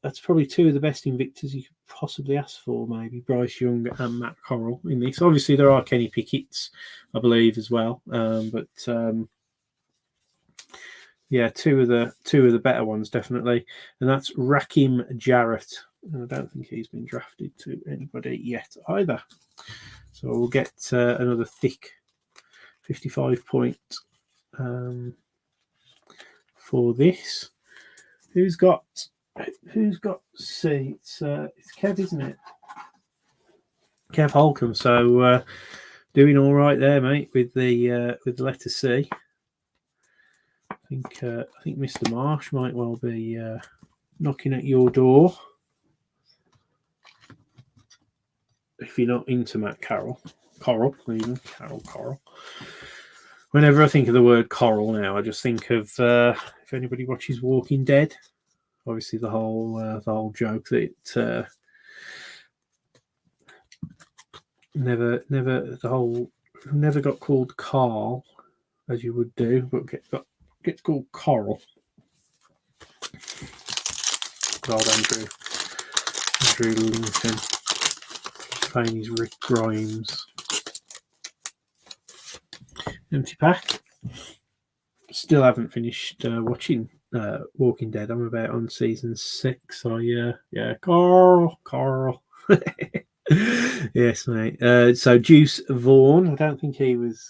that's probably two of the best Invictas you could possibly ask for, maybe Bryce Young and Matt Corral in this. Obviously, there are Kenny Pickett's, I believe, as well. Yeah, two of the better ones, definitely. And that's Rakim Jarrett. And I don't think he's been drafted to anybody yet either. So we'll get another thick 55 point for this. Who's got C? It's Kev, isn't it? Kev Holcomb. So doing all right there, mate, with the letter C. I think Mr. Marsh might well be knocking at your door if you're not into Matt Corral. Whenever I think of the word coral now, I just think of if anybody watches Walking Dead. Obviously, the whole joke that it never got called Carl, as you would do, but gets called Coral. God, Andrew Lincoln playing his Rick Grimes. Empty pack. Still haven't finished watching Walking Dead. I'm about on season 6. So yeah, Carl. Yes, mate. So Juice Vaughn. I don't think he was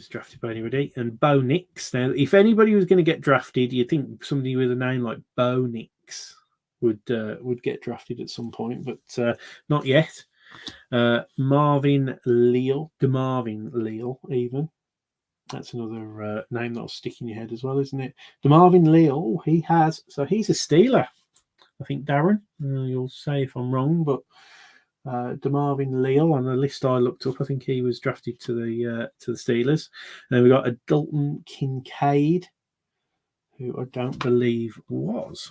drafted by anybody. And Bo Nix. Now, if anybody was going to get drafted, you'd think somebody with a name like Bo Nix would get drafted at some point, but not yet. DeMarvin Leal, even. That's another name that'll stick in your head as well, isn't it? DeMarvin Leal, he's a Steeler. I think, Darren, you'll say if I'm wrong, but DeMarvin Leal, on the list I looked up, I think he was drafted to the Steelers. And then we got a Dalton Kincaid, who I don't believe was.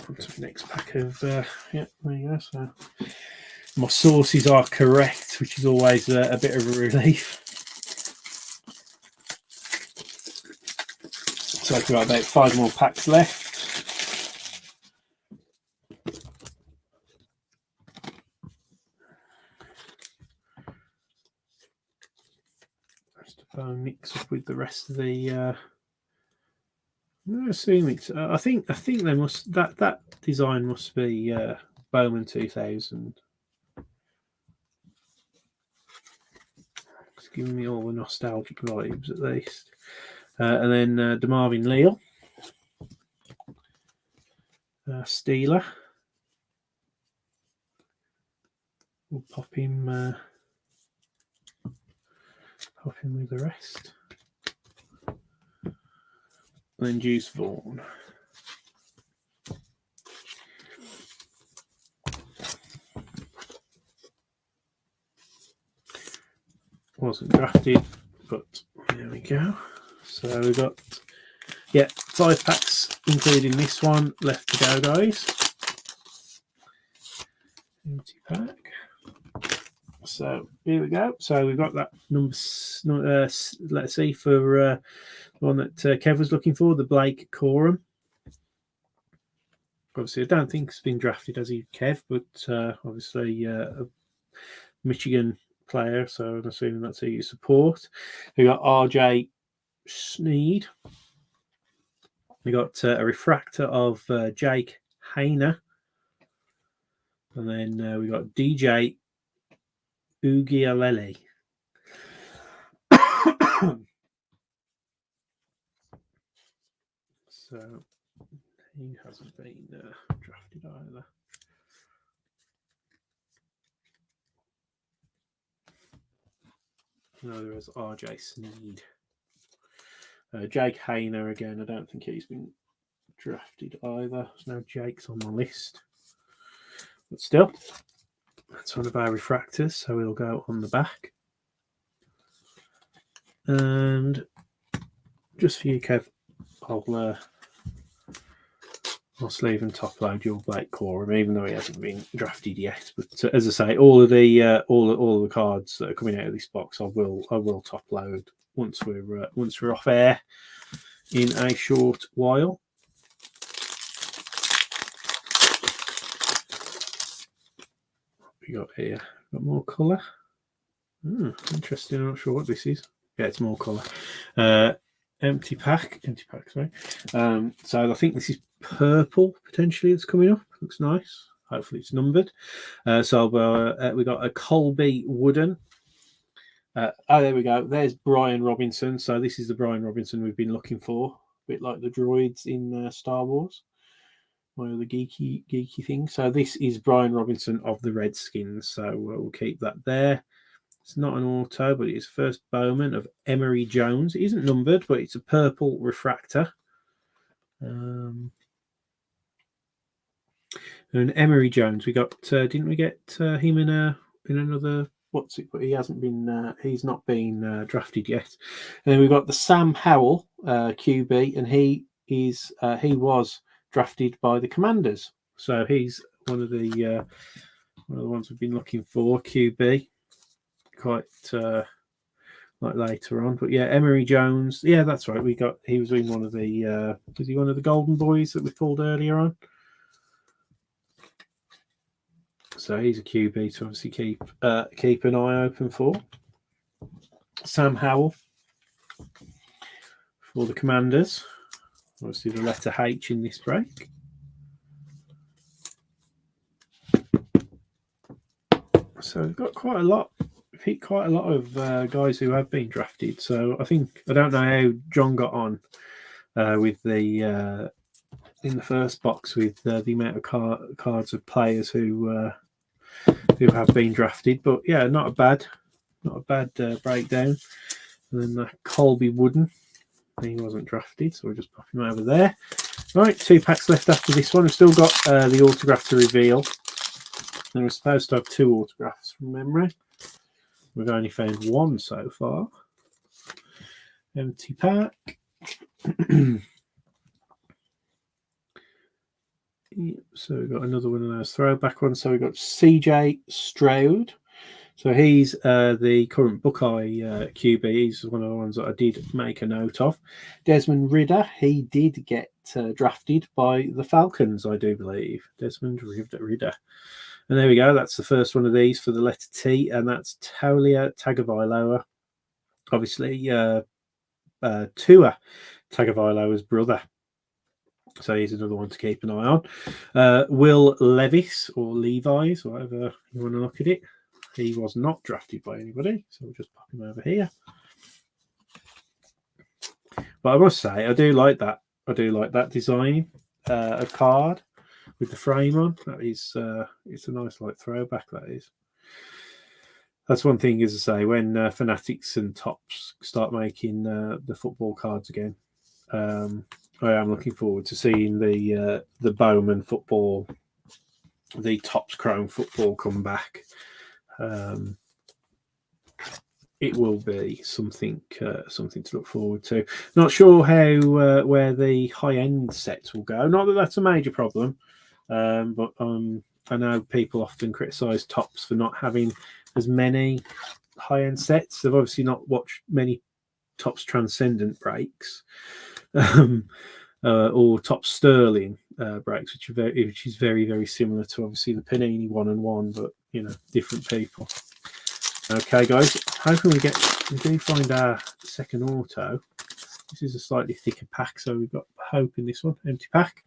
Onto the next pack of there you go. So my sources are correct, which is always a bit of a relief. So I've got about 5 more packs left. Just to mix up with the rest of the. I'm assuming I think they must that design must be Bowman 2000. It's giving me all the nostalgic vibes at least. And then DeMarvin Leal, Steeler. We'll pop him with the rest. And then Juice Vaughn. Wasn't drafted, but there we go. So we've got 5 packs, including this one, left to go, guys. Empty pack. So here we go. So we've got that number. Let's see for the one that Kev was looking for, the Blake Corum. Obviously, I don't think it's been drafted as he, Kev, but obviously a Michigan player, so I'm assuming that's who you support. We got RJ Sneed. We got a refractor of Jake Hayner. And then we got DJ Ugialele. So he hasn't been drafted either. No, there is RJ Sneed. Jake Hayner again. I don't think he's been drafted either. There's no Jakes on my list. But still, that's one of our refractors, so we'll go on the back. And just for you, Kev, I'll sleeve and top load your Blake Corum, even though he hasn't been drafted yet. But as I say, all of the cards that are coming out of this box, I will top load once we're off air in a short while. We got here, got more colour. Interesting. I'm not sure what this is. Yeah, it's more colour. Empty pack, sorry. So I think this is purple potentially. It's coming up. Looks nice. Hopefully it's numbered. So we got a Colby Wooden. There we go. There's Brian Robinson. So this is the Brian Robinson we've been looking for. A bit like the droids in Star Wars. One of the geeky things. So this is Brian Robinson of the Redskins. So we'll keep that there. It's not an auto, but it's first Bowman of Emery Jones. It isn't numbered, but it's a purple refractor. And Emery Jones, we got. Didn't we get him in another? What's it? But he hasn't been. He's not been drafted yet. And then we've got the Sam Howell QB, and he was drafted by the Commanders. So he's one of the ones we've been looking for. QB. Quite like later on, but yeah, Emery Jones. Yeah, that's right. He was in one of the. Was he one of the Golden Boys that we pulled earlier on? So he's a QB to obviously keep an eye open for. Sam Howell for the Commanders. Obviously the letter H in this break. So we've got quite a lot of guys who have been drafted. So I don't know how John got on with the in the first box with the amount of cards of players who have been drafted. But yeah, not a bad breakdown. And then Colby Wooden, he wasn't drafted, so we'll just pop him over there. Right, 2 packs left after this one. We've still got the autograph to reveal. And we're supposed to have 2 autographs from memory. We've only found 1 so far. Empty pack. So we've got another one of those throwback ones. So we've got CJ Stroud. So he's the current Buckeye QB. He's one of the ones that I did make a note of. Desmond Ridder. He did get drafted by the Falcons, I do believe. Desmond Ridder. And there we go. That's the first one of these for the letter T, and that's Taulia Tagovailoa. Obviously, Tua Tagovailoa's brother. So he's another one to keep an eye on. Will Levis, or Levi's, whatever you want to look at it. He was not drafted by anybody, so we'll just pop him over here. But I must say, I do like that. I do like that design of card with the frame on. That is, it's a nice like throwback. That is. That's one thing, as I say, when Fanatics and Topps start making the football cards again. I am looking forward to seeing the Bowman football, the Topps Chrome football come back. It will be something to look forward to. Not sure how where the high end sets will go. Not that that's a major problem, but I know people often criticise Topps for not having as many high-end sets. They've obviously not watched many Topps Transcendent breaks or Topps Sterling breaks, which is very, very similar to obviously the Panini 1-1, but different people. Okay, guys, hoping we do find our second auto. This is a slightly thicker pack, so we've got hope in this one. Empty pack.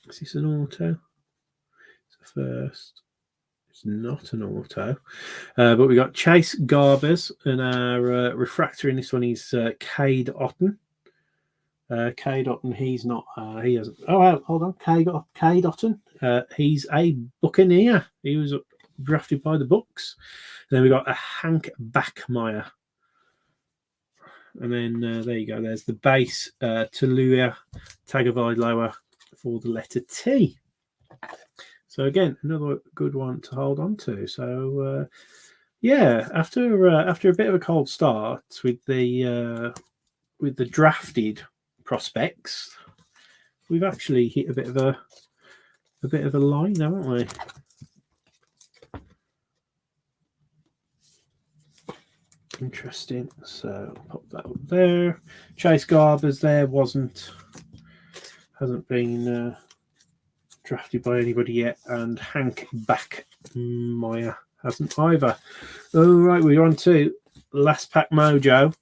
Is this an auto? It's a first. It's not an auto. But we got Chase Garbers, and our refractor in this one is Cade Otten. Cade Otten, he's not. He hasn't. Oh, hold on. Cade Otten. He's a Buccaneer. He was drafted by the Bucks. Then we got a Hank Backmeyer. And then there you go. There's the base Taluya Tagovailoa for the letter T. So again, another good one to hold on to. So yeah, after a bit of a cold start with the drafted prospects, we've actually hit a bit of a line, haven't we? Interesting. So pop that up there. Chase Garbers there hasn't been drafted by anybody yet, and Hank Backmeyer hasn't either. All right, we're on to Last Pack Mojo.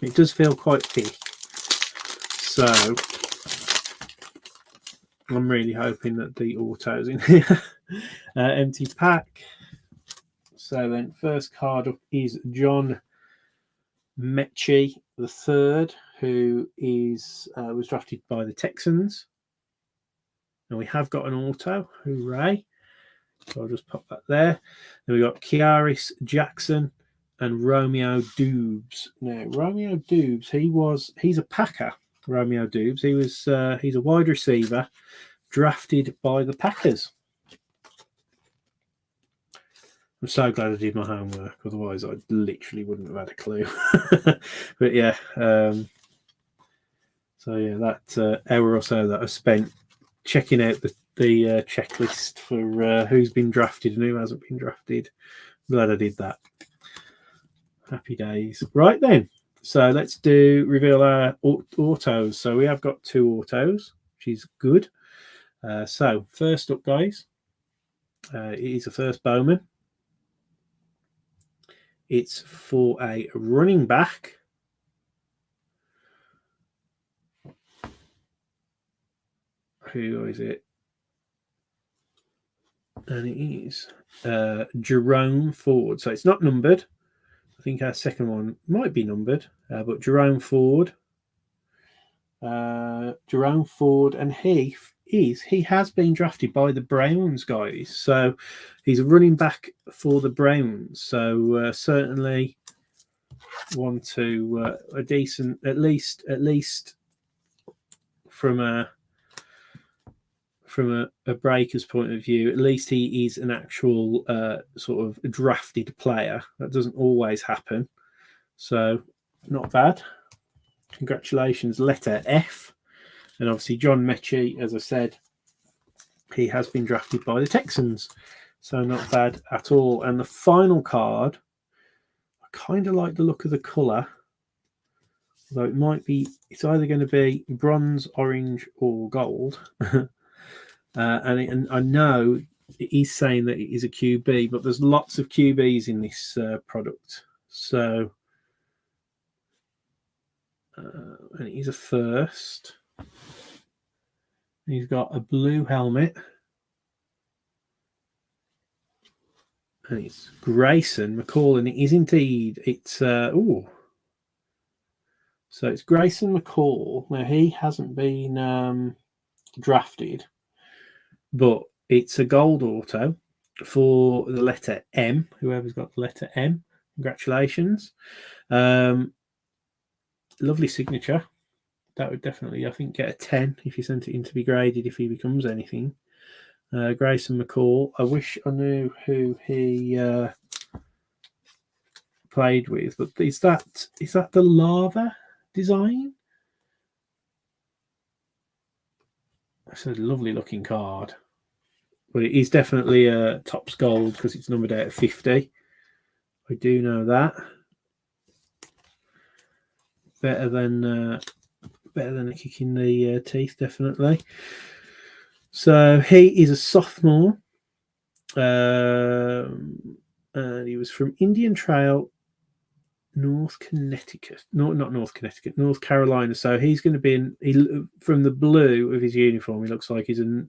It does feel quite thick, so I'm really hoping that the auto's in here. Empty pack. So then, first card up is John Mechie III, who was drafted by the Texans. And we have got an auto. Hooray. So I'll just pop that there. Then we've got Kiaris Jackson and Romeo Dubes. Now, Romeo Dubes, he's a Packer, Romeo Dubes. He's a wide receiver drafted by the Packers. I'm so glad I did my homework. Otherwise, I literally wouldn't have had a clue. But yeah. So yeah, that hour or so that I spent checking out the checklist for who's been drafted and who hasn't been drafted. I'm glad I did that. Happy days. Right then. So let's reveal our autos. So we have got 2 autos, which is good. So first up, guys, it is a first Bowman. It's for a running back. Who is it? And it is Jerome Ford. So it's not numbered. I think our second one might be numbered, but Jerome Ford. Jerome Ford, and he has been drafted by the Browns, guys. So he's a running back for the Browns. So certainly one to a decent, at least from a breaker's point of view, at least he is an actual sort of drafted player. That doesn't always happen. So not bad. Congratulations, letter F. And obviously John Mechie, as I said, he has been drafted by the Texans. So not bad at all. And the final card, I kind of like the look of the colour. Although it's either going to be bronze, orange, or gold. And I know he's saying that it is a QB, but there's lots of QBs in this product. So, and he's a first. He's got a blue helmet. And it's Grayson Mccall, and it is indeed. So it's Grayson Mccall. Now, he hasn't been drafted, but it's a gold auto for the letter M. Whoever's got the letter M, congratulations. Lovely signature. That would definitely, I think, get a 10 if you sent it in to be graded if he becomes anything. Grayson Mccall. I wish I knew who he played with, but is that the lava design? It's a lovely looking card. But it is definitely a Topps Gold because it's numbered out at 50. I do know that. Better than a kick in the teeth, definitely. So he is a sophomore, and he was from Indian Trail, North Connecticut. No, not North Connecticut, North Carolina. So he's going to be from the blue of his uniform. He looks like he's an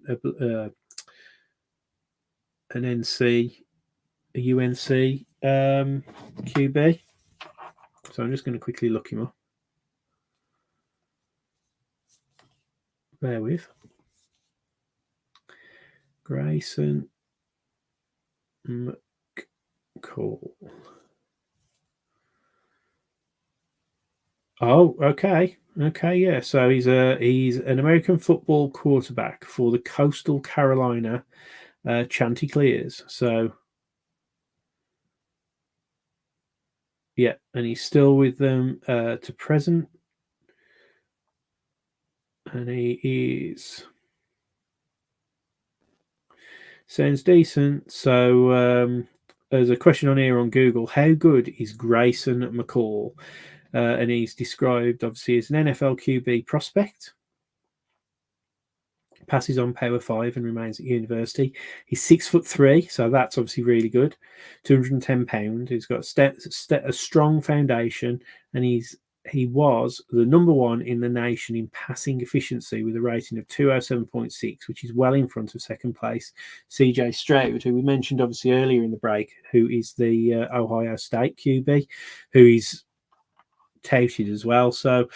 NC, a UNC QB. So I'm just going to quickly look him up. Bear with. Grayson Mccall. Oh, okay. Yeah. So he's an American football quarterback for the Coastal Carolina Chanticleers. So yeah, and he's still with them to present. And he sounds decent. So there's a question on here on Google. How good is Grayson Mccall? And he's described, obviously, as an NFL QB prospect. Passes on Power 5 and remains at university. He's 6'3", so that's obviously really good. 210 pounds. He's got a strong foundation, and he was the number one in the nation in passing efficiency with a rating of 207.6, which is well in front of second place CJ Stroud, who we mentioned obviously earlier in the break, who is the Ohio State QB, who is touted as well. So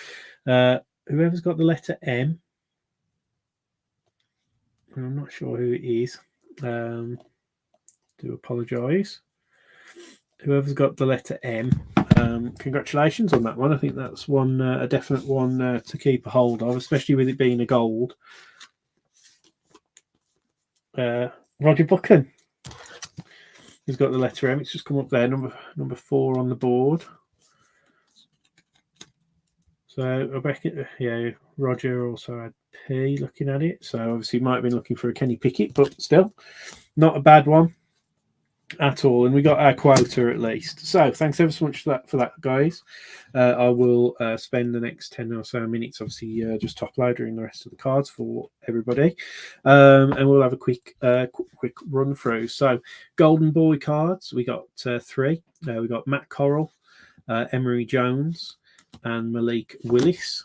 whoever's got the letter M, I'm not sure who it is. Do apologise. Whoever's got the letter M, congratulations on that one. I think that's one a definite one to keep a hold of, especially with it being a gold. Roger Buchan. He's got the letter M. It's just come up there, number 4 on the board. So Rebecca, yeah, Roger also had P looking at it. So obviously might have been looking for a Kenny Pickett, but still not a bad one at all. And we got our quota at least. So thanks ever so much for that, guys. I will spend the next 10 or so minutes, obviously, just top loading the rest of the cards for everybody. And we'll have a quick run through. So Golden Boy cards, we got 3. We got Matt Corral, Emery Jones, and Malik Willis.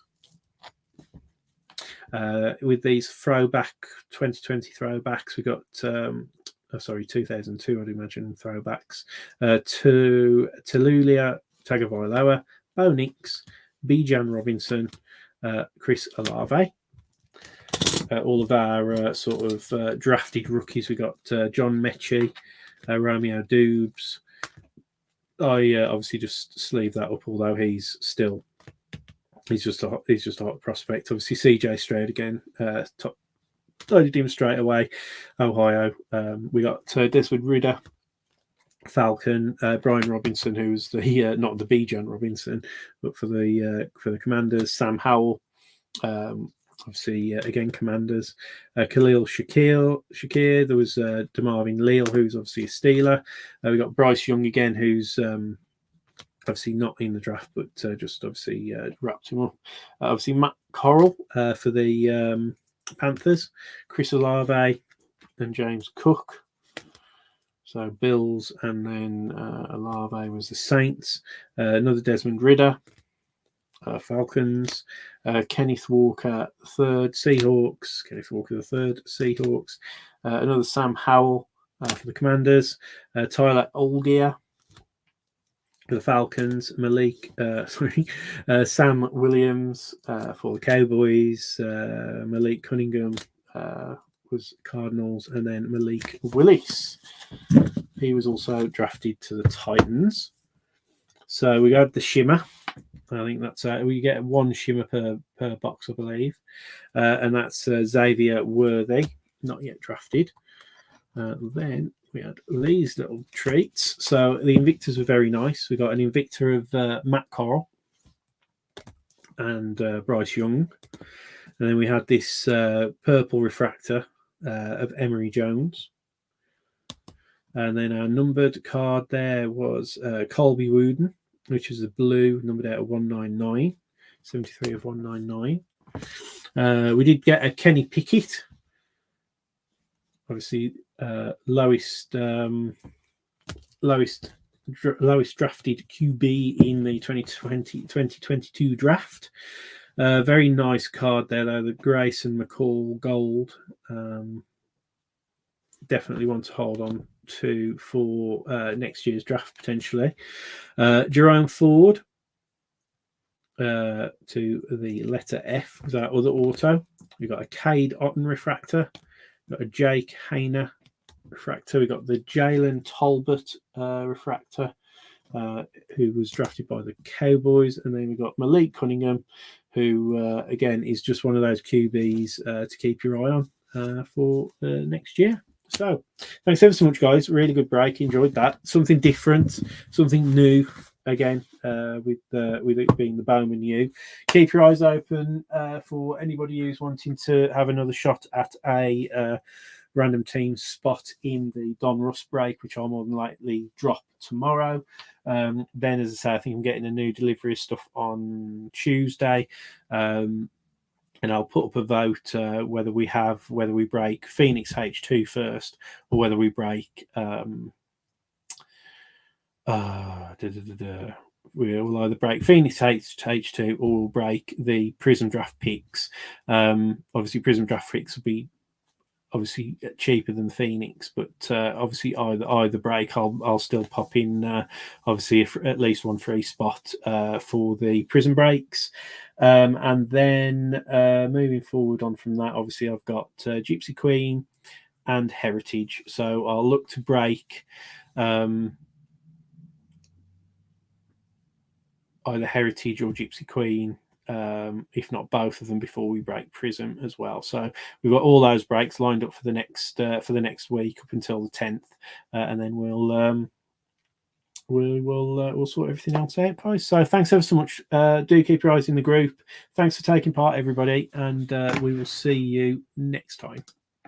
With these throwback 2020 throwbacks, we got 2002, I'd imagine, throwbacks to Talulia Tagovailoa, Bo Nix, Bijan Robinson, Chris Olave. All of our sort of drafted rookies, we got John Mechie, Romeo Dubes. I obviously just sleeve that up, although he's just a hot prospect. Obviously, CJ Stroud again, top. Loaded him straight away. Ohio. We got Desmond Ridder, Falcon, Brian Robinson, who's the not the Bijan Robinson, but for the Commanders. Sam Howell. Obviously, again, Commanders. Khalil Shakir. There was DeMarvin Leal, who's obviously a Steeler. We got Bryce Young again, who's obviously not in the draft, but just obviously wrapped him up. Obviously, Matt Corral for the Panthers. Chris Olave and James Cook. So Bills, and then Olave was the Saints. Another Desmond Ridder. Falcons, Kenneth Walker third, Seahawks. Another Sam Howell for the Commanders. Tyler Algier for the Falcons. Sam Williams for the Cowboys. Malik Cunningham was Cardinals, and then Malik Willis. He was also drafted to the Titans. So we got the shimmer. I think that's we get one shimmer per box, I believe, and that's Xavier Worthy, not yet drafted. Then we had these little treats. So the Invictors were very nice. We got an Invictor of Matt Corral and Bryce Young, and then we had this purple refractor of Emery Jones. And then our numbered card there was Colby Wooden, which is a blue, numbered out of 199, 73 of 199. We did get a Kenny Pickett, obviously lowest drafted QB in the 2022 draft. Very nice card there, though. The Grayson Mccall gold. Definitely one to hold on to for next year's draft, potentially. Jerome Ford to the letter F was our other auto. We've got a Cade Otten refractor. We've got a Jake Hayner refractor. We've got the Jalen Tolbert refractor, who was drafted by the Cowboys. And then we've got Malik Cunningham, who, again, is just one of those QBs to keep your eye on for next year. So, thanks ever so much, guys. Really good break. Enjoyed that. Something different, something new. Again, with it being the Bowman U. Keep your eyes open for anybody who's wanting to have another shot at a random team spot in the Don Russ break, which I'll more than likely drop tomorrow. Then, as I say, I think I'm getting a new delivery of stuff on Tuesday. And I'll put up a vote whether we break Phoenix H2 first, or whether we break we'll either break Phoenix H2 or we'll break the Prism Draft picks. Obviously, Prism Draft picks will be obviously cheaper than Phoenix, but obviously either break, I'll still pop in obviously at least one free spot for the Prism breaks. And then moving forward on from that, obviously I've got Gypsy Queen and Heritage, so I'll look to break either Heritage or Gypsy Queen, if not both of them, before we break Prism as well. So we've got all those breaks lined up for the next week up until the 10th, and then we'll sort everything else out, guys. So thanks ever so much. Do keep your eyes in the group. Thanks for taking part, everybody, and we will see you next time.